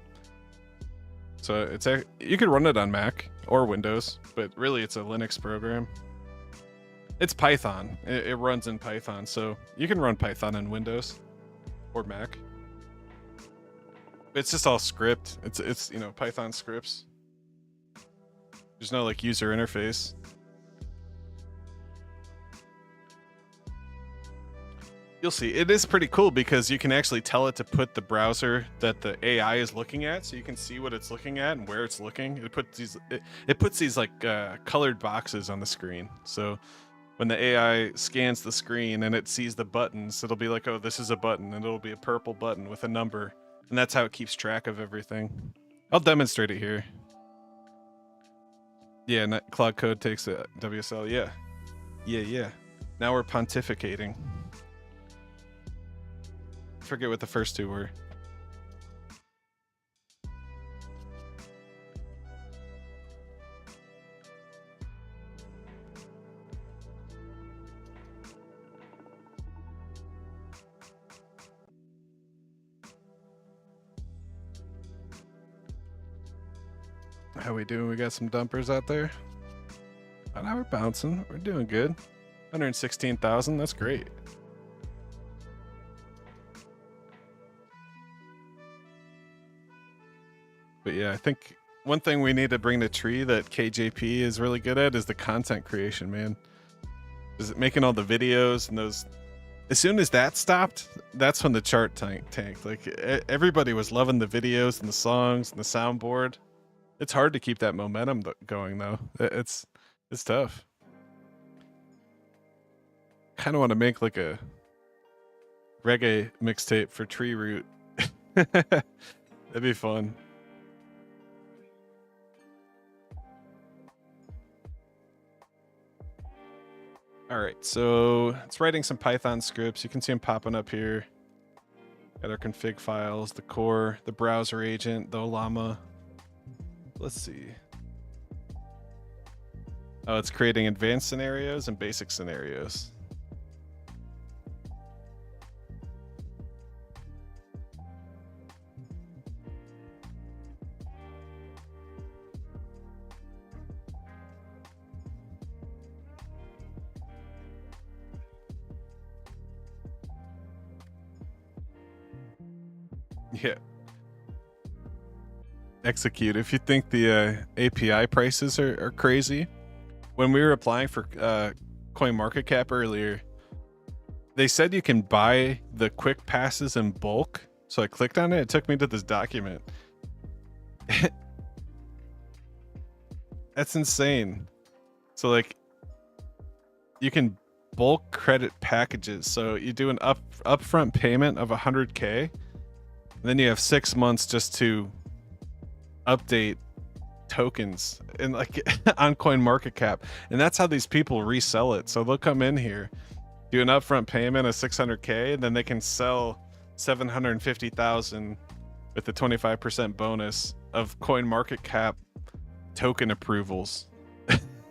So you could run it on Mac or Windows, but really it's a Linux program. It's Python. It runs in Python, so you can run Python on Windows or Mac. It's just all script. It's Python scripts. There's no like user interface. You'll see. It is pretty cool because you can actually tell it to put the browser that the AI is looking at, so you can see what it's looking at and where it's looking. It puts these like colored boxes on the screen. So when the AI scans the screen and it sees the buttons, it'll be like, oh, this is a button, and it'll be a purple button with a number, and that's how it keeps track of everything. I'll demonstrate it here. Yeah, Cloud Code takes a WSL. Yeah. Now we're pontificating. Forget what the first two were. How we doing? We got some dumpers out there. Oh, now we're bouncing. We're doing good. 116,000. That's great. But yeah, I think one thing we need to bring to Tree that KJP is really good at is the content creation, man. Is it making all the videos and those? As soon as that stopped, that's when the chart tanked. Like everybody was loving the videos and the songs and the soundboard. It's hard to keep that momentum going though. It's tough. Kind of want to make like a reggae mixtape for Tree Root. That'd be fun. All right, so it's writing some Python scripts. You can see them popping up here. Got our config files, the core, the browser agent, the Olama. Let's see. Oh, it's creating advanced scenarios and basic scenarios. Yeah. Execute. If you think the API prices are crazy, when we were applying for CoinMarketCap earlier, they said you can buy the quick passes in bulk. So I clicked on it. It took me to this document. That's insane. So like, you can bulk credit packages. So you do an upfront payment of 100K. Then you have 6 months just to update tokens and like on CoinMarketCap, and that's how these people resell it. So they'll come in here, do an upfront payment of 600K, and then they can sell 750,000 with the 25% bonus of CoinMarketCap token approvals.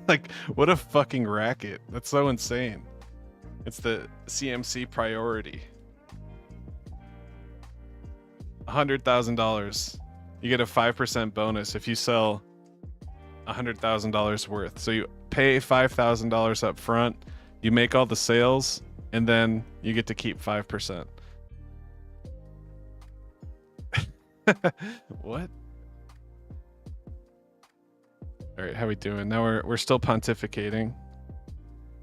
Like, what a fucking racket! That's so insane. It's the CMC priority. $100,000. You get a 5% bonus if you sell $100,000 worth. So you pay $5,000 up front, you make all the sales, and then you get to keep 5%. What? All right, how we doing? Now we're still pontificating.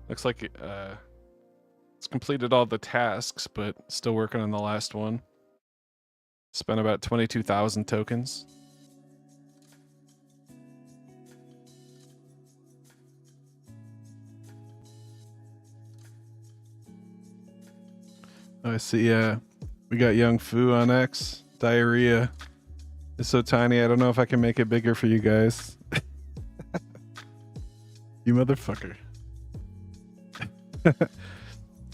Looks like it's completed all the tasks, but still working on the last one. Spent about 22,000 tokens. I see. We got Young Fu on X. Diarrhea is so tiny. I don't know if I can make it bigger for you guys. You motherfucker.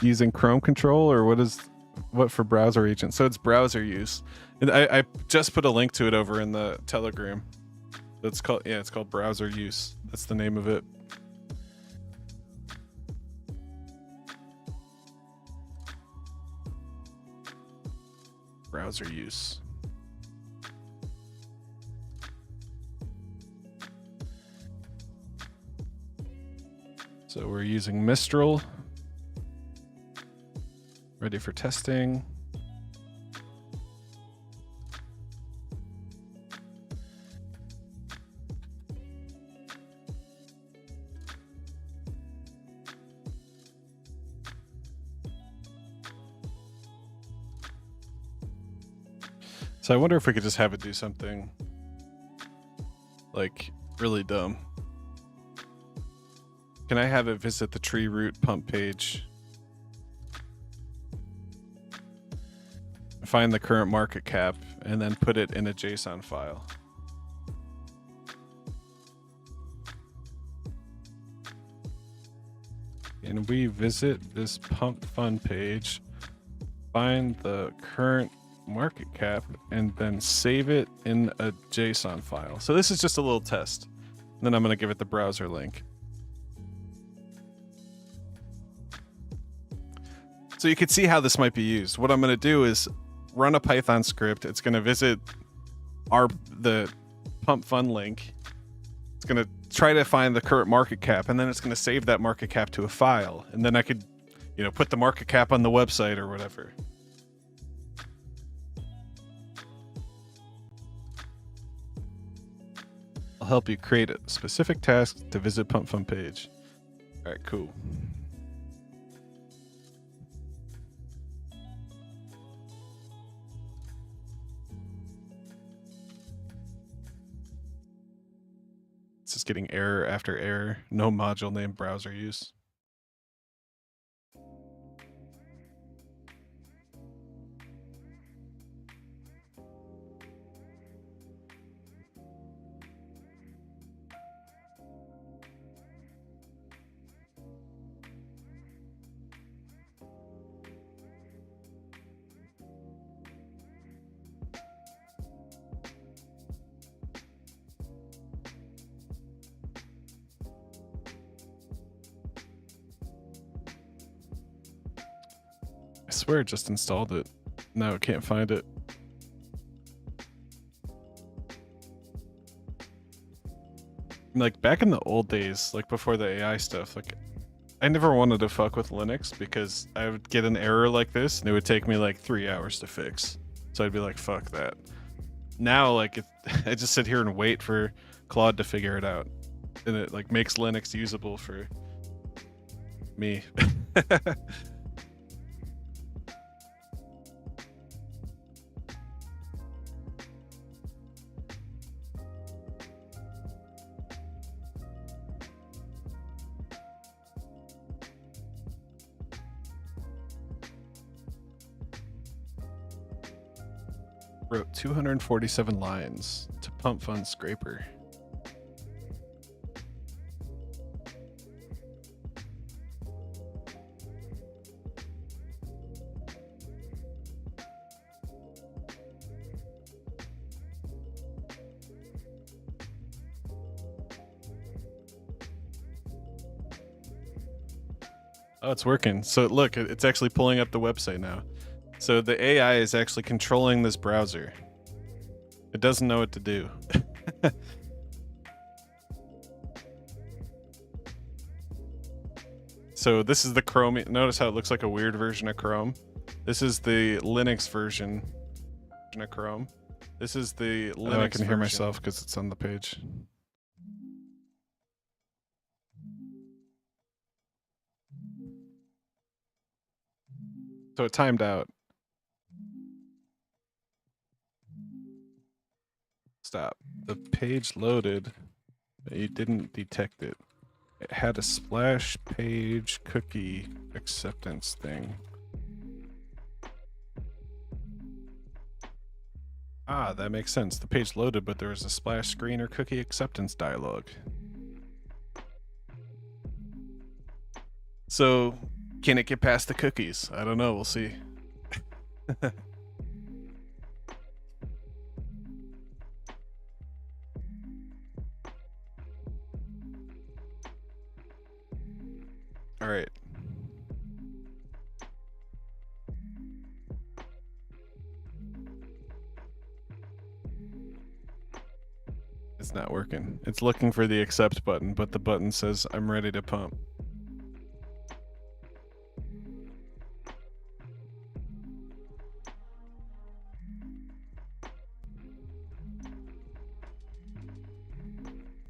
Using Chrome control, or what for browser agent? So it's browser use. And I just put a link to it over in the Telegram. It's called browser use. That's the name of it. Browser use. So we're using Mistral. Ready for testing. So I wonder if we could just have it do something like really dumb. Can I have it visit the TreeRoot pump page? Find the current market cap and then put it in a JSON file. And we visit this pump fund page, find the current market cap, and then save it in a JSON file. So this is just a little test. Then I'm going to give it the browser link. So you can see how this might be used. What I'm going to do is run a Python script. It's going to visit the pump fund link. It's going to try to find the current market cap, and then it's going to save that market cap to a file. And then I could, you know, put the market cap on the website or whatever. I'll help you create a specific task to visit pump fund page. All right, cool. It's just getting error after error. No module name browser use. I swear it just installed it. No, it can't find it. Like back in the old days, like before the AI stuff, like I never wanted to fuck with Linux because I would get an error like this and it would take me like 3 hours to fix. So I'd be like, fuck that. Now, like I just sit here and wait for Claude to figure it out. And it like makes Linux usable for me. Wrote 247 lines to pump fund scraper. Oh, it's working. So look, it's actually pulling up the website now. So the AI is actually controlling this browser. It doesn't know what to do. So this is the Chrome. Notice how it looks like a weird version of Chrome. This is the Linux version of Chrome. This is the Linux I can hear myself because it's on the page. So it timed out. Stop. The page loaded, but you didn't detect it. It had a splash page cookie acceptance thing. Ah, that makes sense. The page loaded, but there was a splash screen or cookie acceptance dialog. So, can it get past the cookies? I don't know. We'll see. All right. It's not working. It's looking for the accept button, but the button says I'm ready to pump.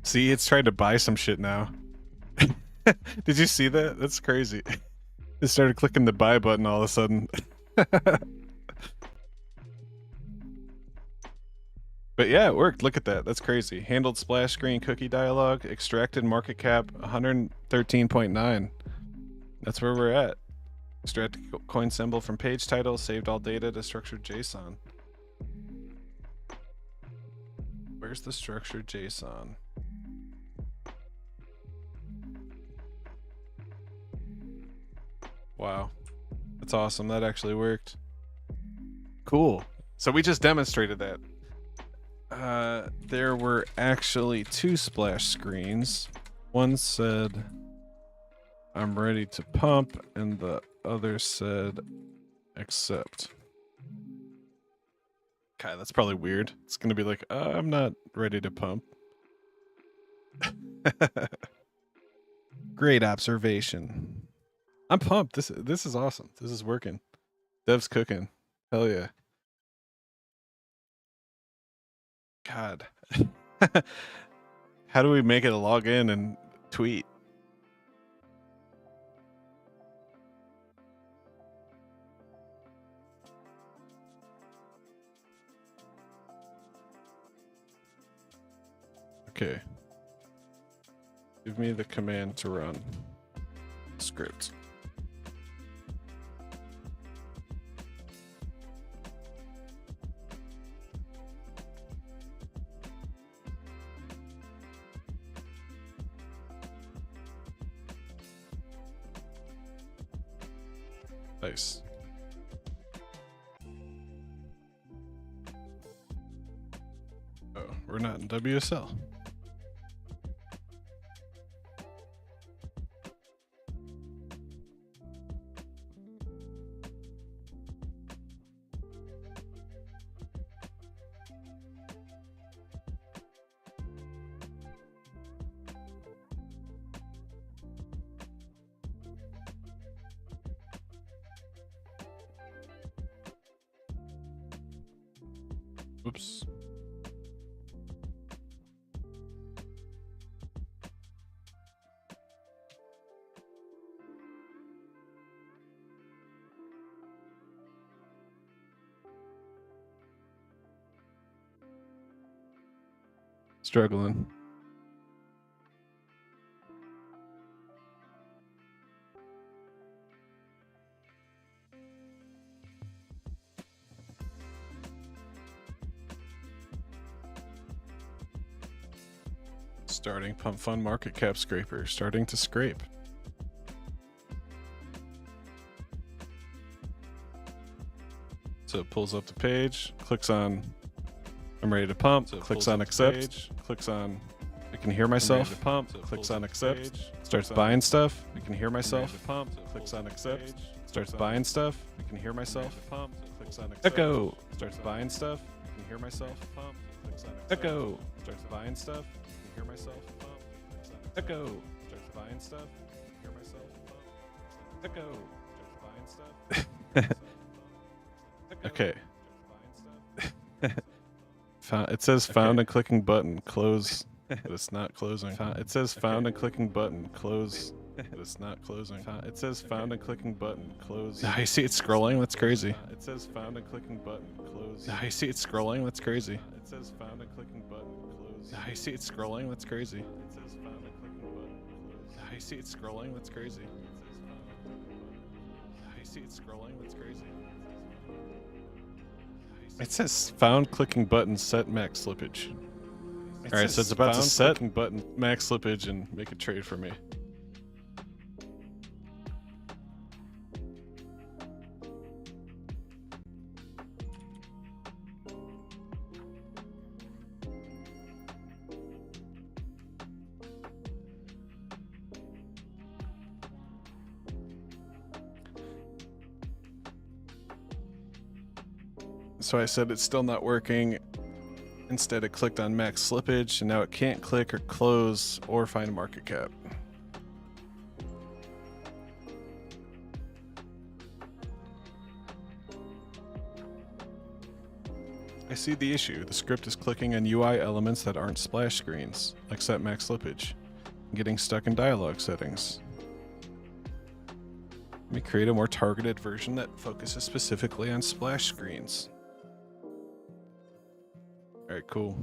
See, it's trying to buy some shit now. Did you see that? That's crazy. It started clicking the buy button all of a sudden. But yeah, it worked. Look at that. That's crazy. Handled splash screen cookie dialog. Extracted market cap 113.9. That's where we're at. Extracted coin symbol from page title. Saved all data to structured JSON. Where's the structured JSON? Wow. That's awesome. That actually worked. Cool. So we just demonstrated that. There were actually 2 splash screens. One said, "I'm ready to pump," and the other said, "Accept." Okay, that's probably weird. It's gonna be like, "I'm not ready to pump." Great observation. I'm pumped. This is awesome. This is working. Dev's cooking. Hell yeah. God. How do we make it a login and tweet? Okay. Give me the command to run script. Nice. Oh, we're not in WSL. Oops. Struggling. Starting pump fund market cap scraper. Starting to scrape. So it pulls up the page, clicks on I'm ready to pump, so clicks on accept, clicks on I can hear myself, pump, clicks on accept, starts buying stuff, I can hear myself, pump, clicks on accept, starts buying stuff, I can hear myself, pump, clicks on accept, echo, starts buying stuff, I can hear myself, pump, clicks on accept, echo, starts buying stuff, I can hear myself, pump, clicks on accept, echo, starts buying stuff, I can hear myself, pump, echo, starts buying stuff. Okay. It says found and clicking button, close, but it's not closing. It says found and clicking button, close, but it's not closing. It says found and clicking button, close. I see it scrolling, that's crazy. It says found and clicking button, close. I see it scrolling, that's crazy. It says found and clicking button, close. I see it scrolling, that's crazy. It says found and clicking button, close. I see it scrolling, that's crazy. I see it scrolling, that's crazy. It says found clicking button set max slippage. All right, so it's about to set button max slippage and make a trade for me. So I said it's still not working. Instead, it clicked on max slippage, and now it can't click or close or find a market cap. I see the issue. The script is clicking on UI elements that aren't splash screens, like set max slippage, and getting stuck in dialog settings. Let me create a more targeted version that focuses specifically on splash screens. All right, cool.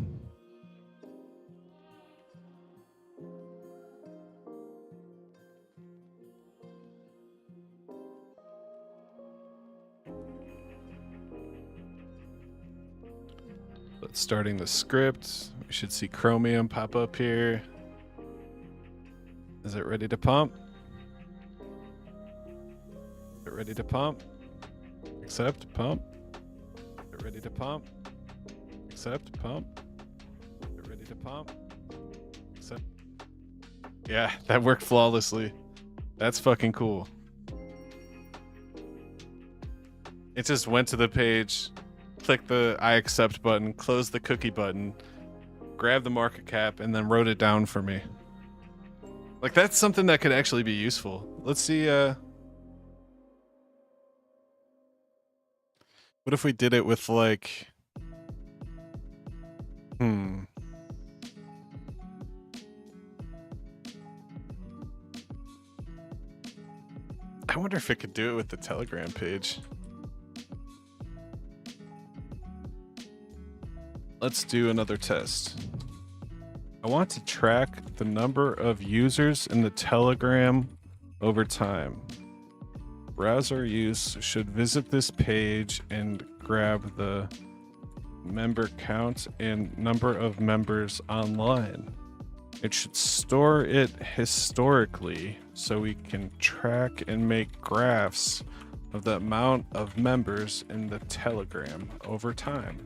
Let's starting the script. We should see Chromium pop up here. Is it ready to pump? Is it ready to pump? Accept, pump. Is it ready to pump? Accept, pump. Is it ready to pump? Accept. Yeah, that worked flawlessly. That's fucking cool. It just went to the page, clicked the I accept button, closed the cookie button, grabbed the market cap, and then wrote it down for me. Like, that's something that could actually be useful. Let's see, what if we did it with, like, I wonder if it could do it with the Telegram page. Let's do another test. I want to track the number of users in the Telegram over time. Browser use should visit this page and grab the member count and number of members online. It should store it historically so we can track and make graphs of the amount of members in the Telegram over time.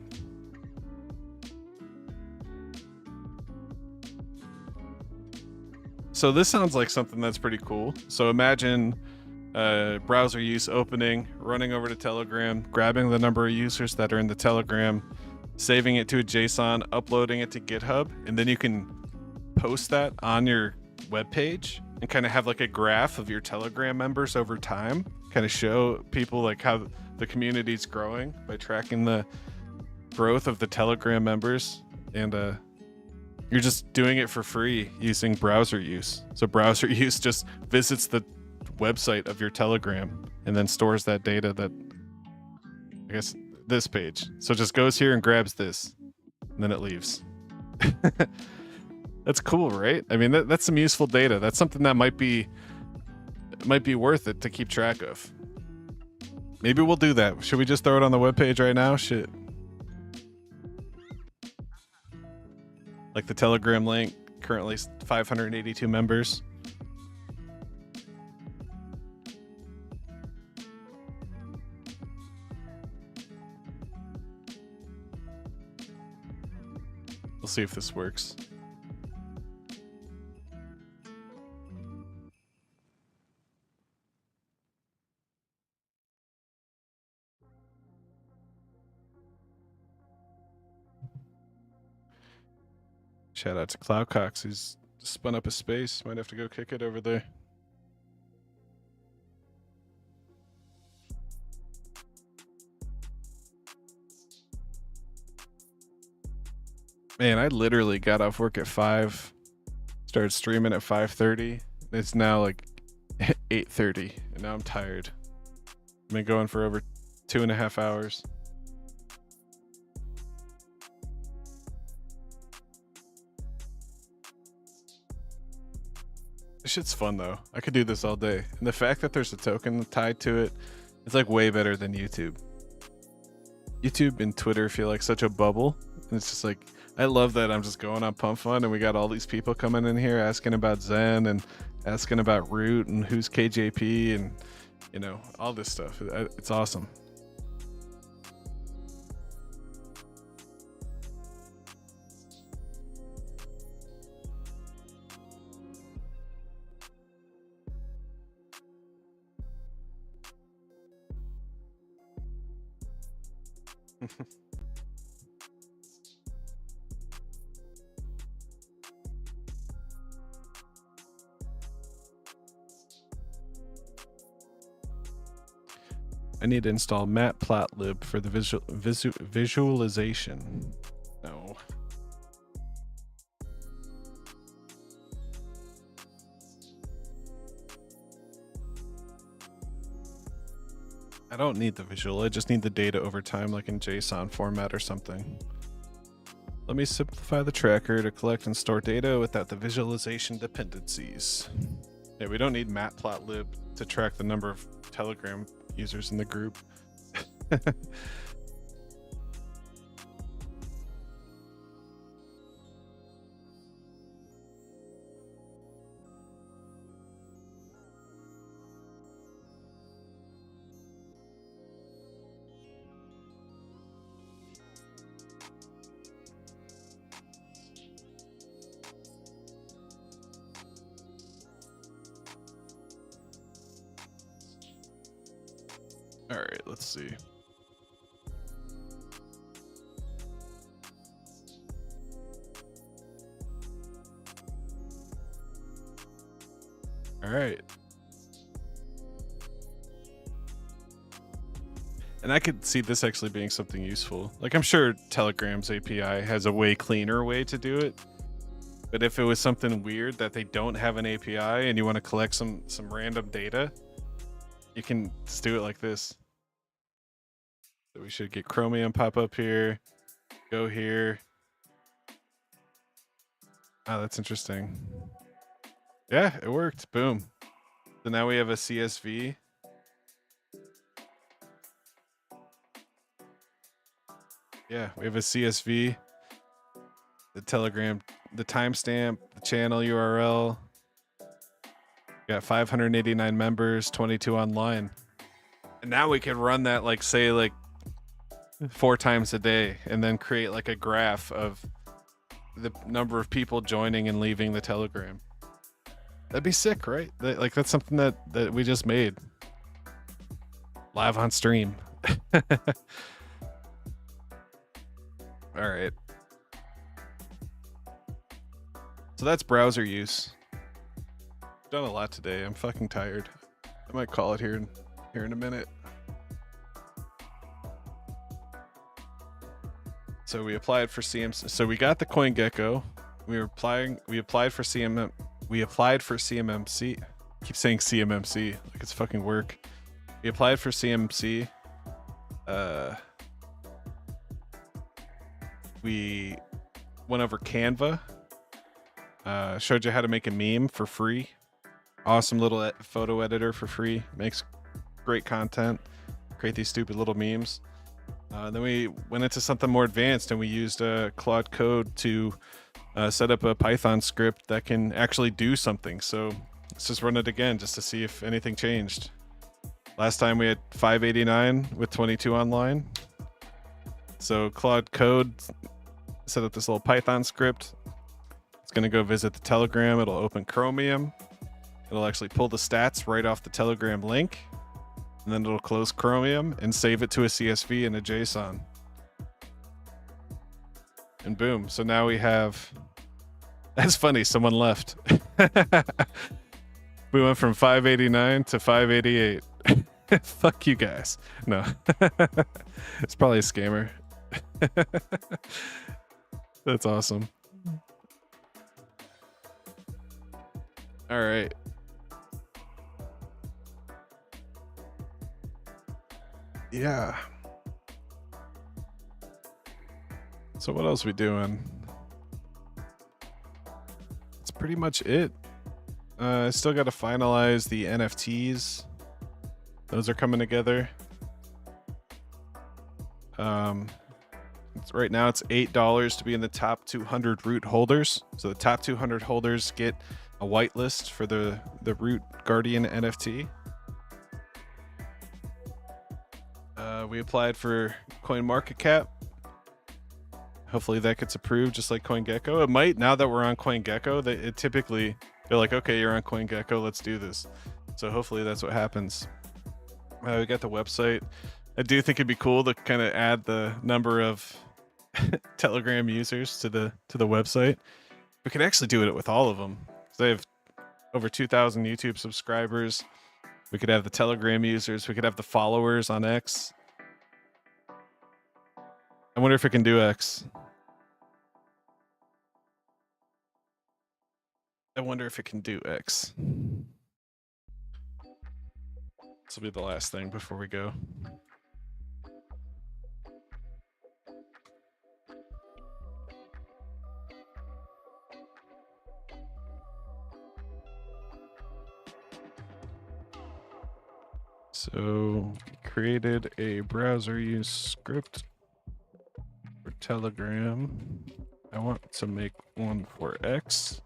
So this sounds like something that's pretty cool. So imagine browser use opening, running over to Telegram, grabbing the number of users that are in the Telegram, saving it to a JSON, uploading it to GitHub, and then you can post that on your web page and kind of have like a graph of your Telegram members over time, kind of show people like how the community's growing by tracking the growth of the Telegram members. And you're just doing it for free using browser use. So browser use just visits the website of your Telegram and then stores that data that, I guess, this page. So it just goes here and grabs this, and then it leaves. That's cool, right? I mean, that's some useful data. That's something that might be worth it to keep track of. Maybe we'll do that. Should we just throw it on the webpage right now? Shit. Like the Telegram link, currently 582 members. We'll see if this works. Shout out to Cloudcox, who's spun up a space. Might have to go kick it over there. Man, I literally got off work at 5, started streaming at 5:30. It's now like 8:30, and now I'm tired. I've been going for over 2.5 hours. This shit's fun though. I could do this all day. And the fact that there's a token tied to it, it's like way better than YouTube. YouTube and Twitter feel like such a bubble. And it's just like, I love that I'm just going on Pump Fun and we got all these people coming in here asking about Zen and asking about Root and who's KJP and, you know, all this stuff. It's awesome. I need to install Matplotlib for the visualization. No. I don't need the visual. I just need the data over time, like in JSON format or something. Let me simplify the tracker to collect and store data without the visualization dependencies. Yeah, we don't need matplotlib to track the number of Telegram users in the group. All right, let's see. All right. And I could see this actually being something useful. Like, I'm sure Telegram's API has a way cleaner way to do it. But if it was something weird that they don't have an API and you want to collect some random data, you can just do it like this. So we should get Chromium pop up here. Go here. Oh, that's interesting. Yeah, it worked. Boom. So now we have a CSV. Yeah, we have a CSV. The Telegram, the timestamp, the channel URL. Got 589 members, 22 online. And now we can run that like, say, like 4 times a day and then create like a graph of the number of people joining and leaving the Telegram. That'd be sick, right? Like that's something that we just made live on stream. All right. So that's browser use. Done a lot today. I'm fucking tired. I might call it here in a minute. So we applied for CMC. So we got the CoinGecko. We applied for CMMC. I keep saying CMMC like it's fucking work. We applied for CMC. We went over Canva. Showed you how to make a meme for free. Awesome little photo editor for free. Makes great content. Create these stupid little memes. Then we went into something more advanced and we used Claude Code to set up a Python script that can actually do something. So let's just run it again just to see if anything changed. Last time we had 589 with 22 online. So Claude Code set up this little Python script. It's going to go visit the Telegram. It'll open Chromium. It'll actually pull the stats right off the Telegram link. And then it'll close Chromium and save it to a CSV and a JSON. And boom. So now we have... That's funny. Someone left. We went from 589 to 588. Fuck you guys. No. It's probably a scammer. That's awesome. All right. Yeah. So what else we doing? That's pretty much it. I still got to finalize the NFTs. Those are coming together. Right now it's $8 to be in the top 200 root holders. So the top 200 holders get a whitelist for the Root Guardian NFT. We applied for CoinMarketCap. Hopefully that gets approved just like CoinGecko. It might, now that we're on CoinGecko, it typically, they're like, okay, you're on CoinGecko, let's do this. So hopefully that's what happens. We got the website. I do think it'd be cool to kind of add the number of Telegram users to the website. We could actually do it with all of them. They have over 2,000 YouTube subscribers. We could have the Telegram users. We could have the followers on X. I wonder if it can do X. I wonder if it can do X. This will be the last thing before we go. So created a browser use script for Telegram. I want to make one for X.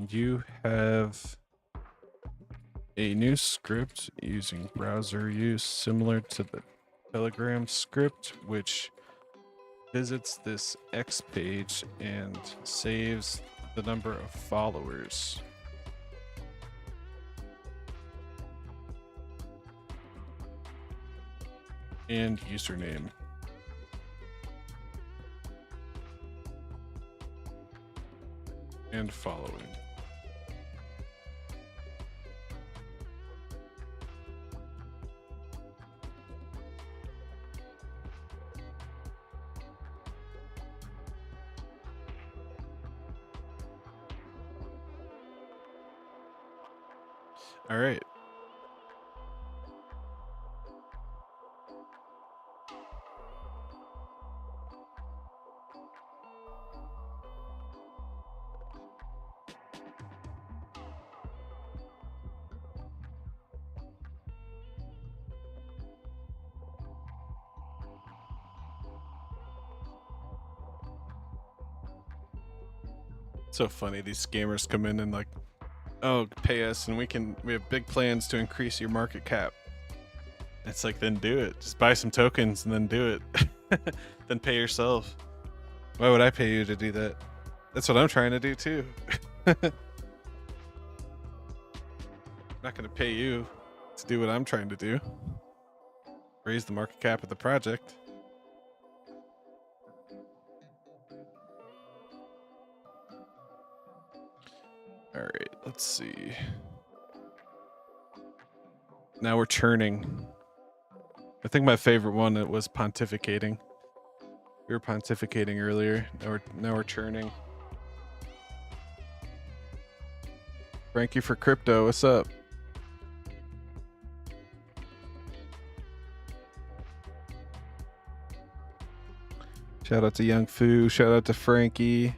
You have a new script using browser use similar to the Telegram script, which visits this X page and saves the number of followers. And username. And following. All right. So funny, these scammers come in and like, oh, pay us and we have big plans to increase your market cap. It's like, then do it. Just buy some tokens and then do it. Then pay yourself. Why would I pay you to do that? That's what I'm trying to do too. I'm not going to pay you to do what I'm trying to do. Raise the market cap of the project. All right, let's see. Now we're churning. I think my favorite one was pontificating. We were pontificating earlier. Now we're churning. Thank you for crypto. What's up? Shout out to Young Fu. Shout out to Frankie.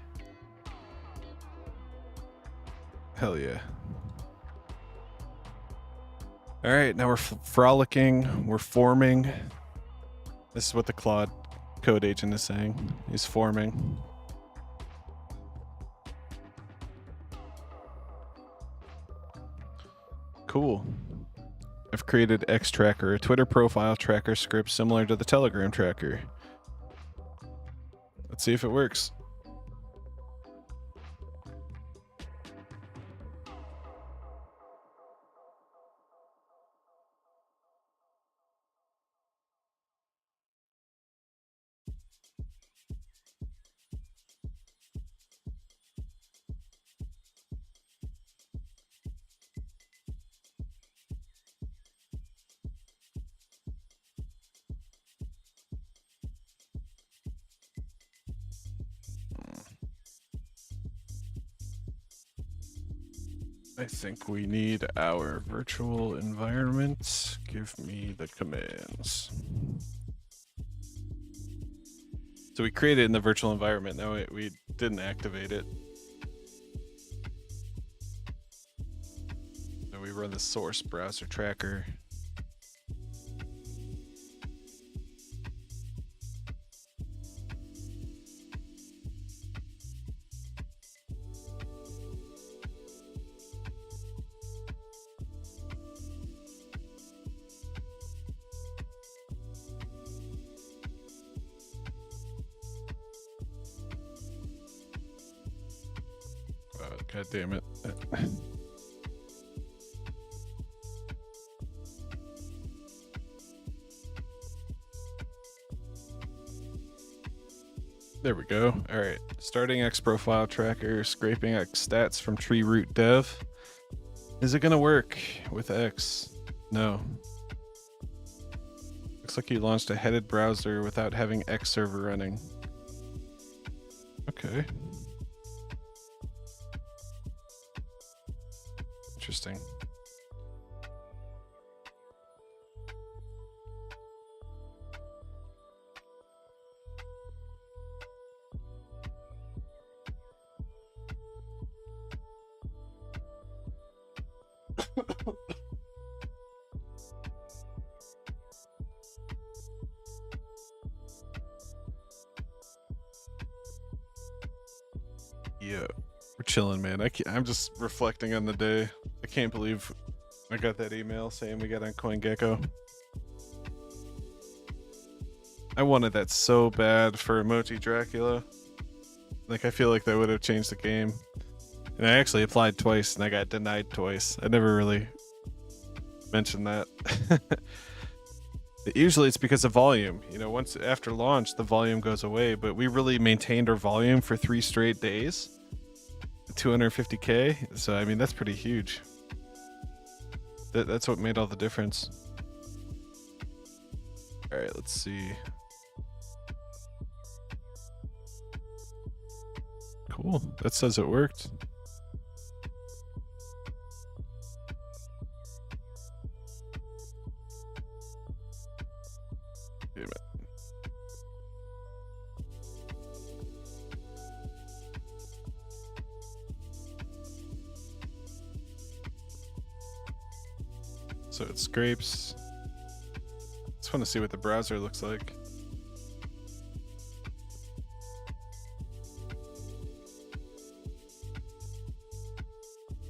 Hell yeah. All right, now we're frolicking. We're forming. This is what the Claude code agent is saying. He's forming. Cool. I've created X Tracker, a Twitter profile tracker script similar to the Telegram tracker. Let's see if it works. I think we need our virtual environment. Give me the commands. So we created it in the virtual environment. Now we didn't activate it. So we run the source browser tracker. God damn it. There we go. All right. Starting X profile tracker, scraping X stats from TreeRoot.Dev. Is it going to work with X? No. Looks like you launched a headed browser without having X server running. Okay. Interesting. Yeah, we're chilling, man. I'm just reflecting on the day. I can't believe I got that email saying we got on CoinGecko. I wanted that so bad for EmojiDracula. Like, I feel like that would have changed the game. And I actually applied twice and I got denied twice. I never really mentioned that. Usually it's because of volume. You know, once after launch, the volume goes away, but we really maintained our volume for 3 straight days. 250K. So, I mean, that's pretty huge. That's what made all the difference. All right, let's see. Cool. That says it worked. Damn it. So it scrapes. Just want to see what the browser looks like.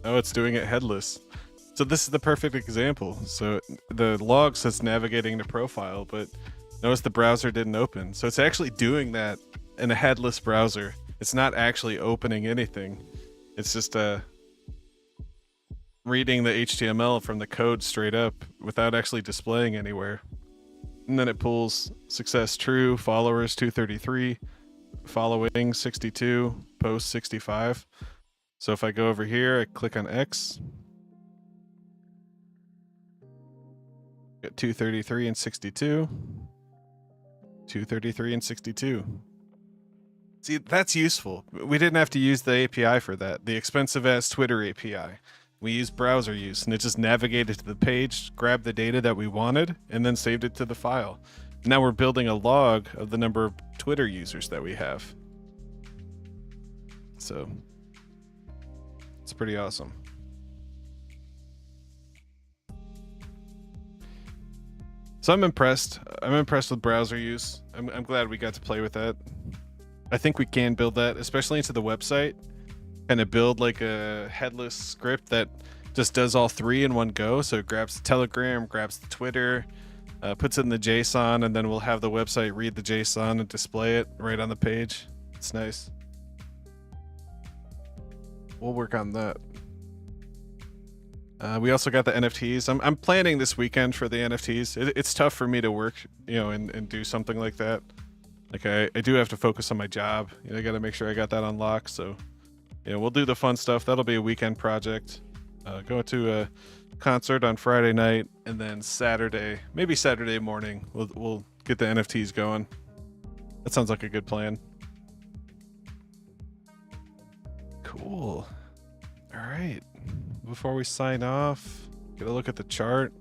Oh, it's doing it headless. So this is the perfect example. So the log says navigating to profile, but notice the browser didn't open. So it's actually doing that in a headless browser. It's not actually opening anything. It's just reading the HTML from the code straight up without actually displaying anywhere. And then it pulls success true, followers 233, following 62, post 65. So if I go over here, I click on X, get 233 and 62, 233 and 62. See, that's useful. We didn't have to use the API for that, the expensive ass Twitter API. We used browser use, and it just navigated to the page, grabbed the data that we wanted, and then saved it to the file. Now we're building a log of the number of Twitter users that we have. So it's pretty awesome. So I'm impressed. I'm impressed with browser use. I'm glad we got to play with that. I think we can build that, especially into the website, kind of build like a headless script that just does all 3 in one go. So it grabs the Telegram, grabs the Twitter, puts it in the JSON, and then we'll have the website read the JSON and display it right on the page. It's nice. We'll work on that. We also got the NFTs. I'm planning this weekend for the NFTs. It's tough for me to work, you know, and do something like that. Like I do have to focus on my job. You know, I got to make sure I got that unlocked. So, yeah, we'll do the fun stuff. That'll be a weekend project. Go to a concert on Friday night, and then Saturday, maybe Saturday morning, we'll get the NFTs going. That sounds like a good plan. Cool. All right. Before we sign off, get a look at the chart.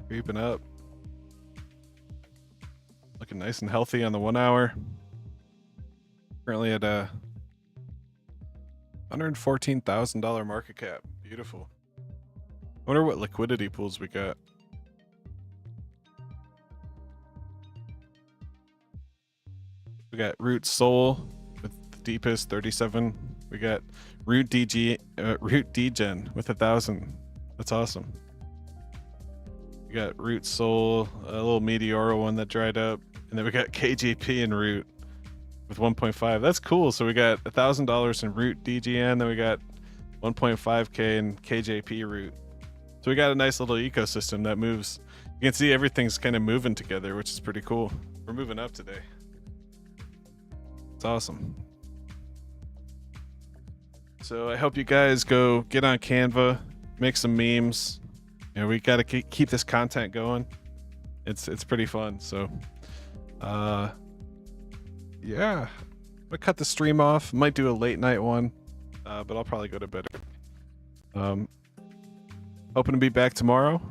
Creeping up. Looking nice and healthy on the 1 hour. Currently at a $114,000 market cap. Beautiful. I wonder what liquidity pools we got. We got Root Soul with the deepest 37. We got Root Degen with 1,000. That's awesome. We got Root Soul, a little Meteora one that dried up, and then we got KJP and Root with 1.5. That's cool. So we got $1,000 in Root DGN, then we got 1.5K in KJP Root. So we got a nice little ecosystem that moves. You can see everything's kind of moving together, which is pretty cool. We're moving up today. It's awesome. So I hope you guys go get on Canva, make some memes. You know, we got to keep this content going. It's pretty fun. So, yeah, I'm gonna cut the stream off. Might do a late night one, but I'll probably go to bed. Hoping to be back tomorrow.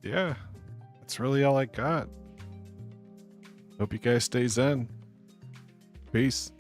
Yeah, that's really all I got. Hope you guys stay zen. Peace.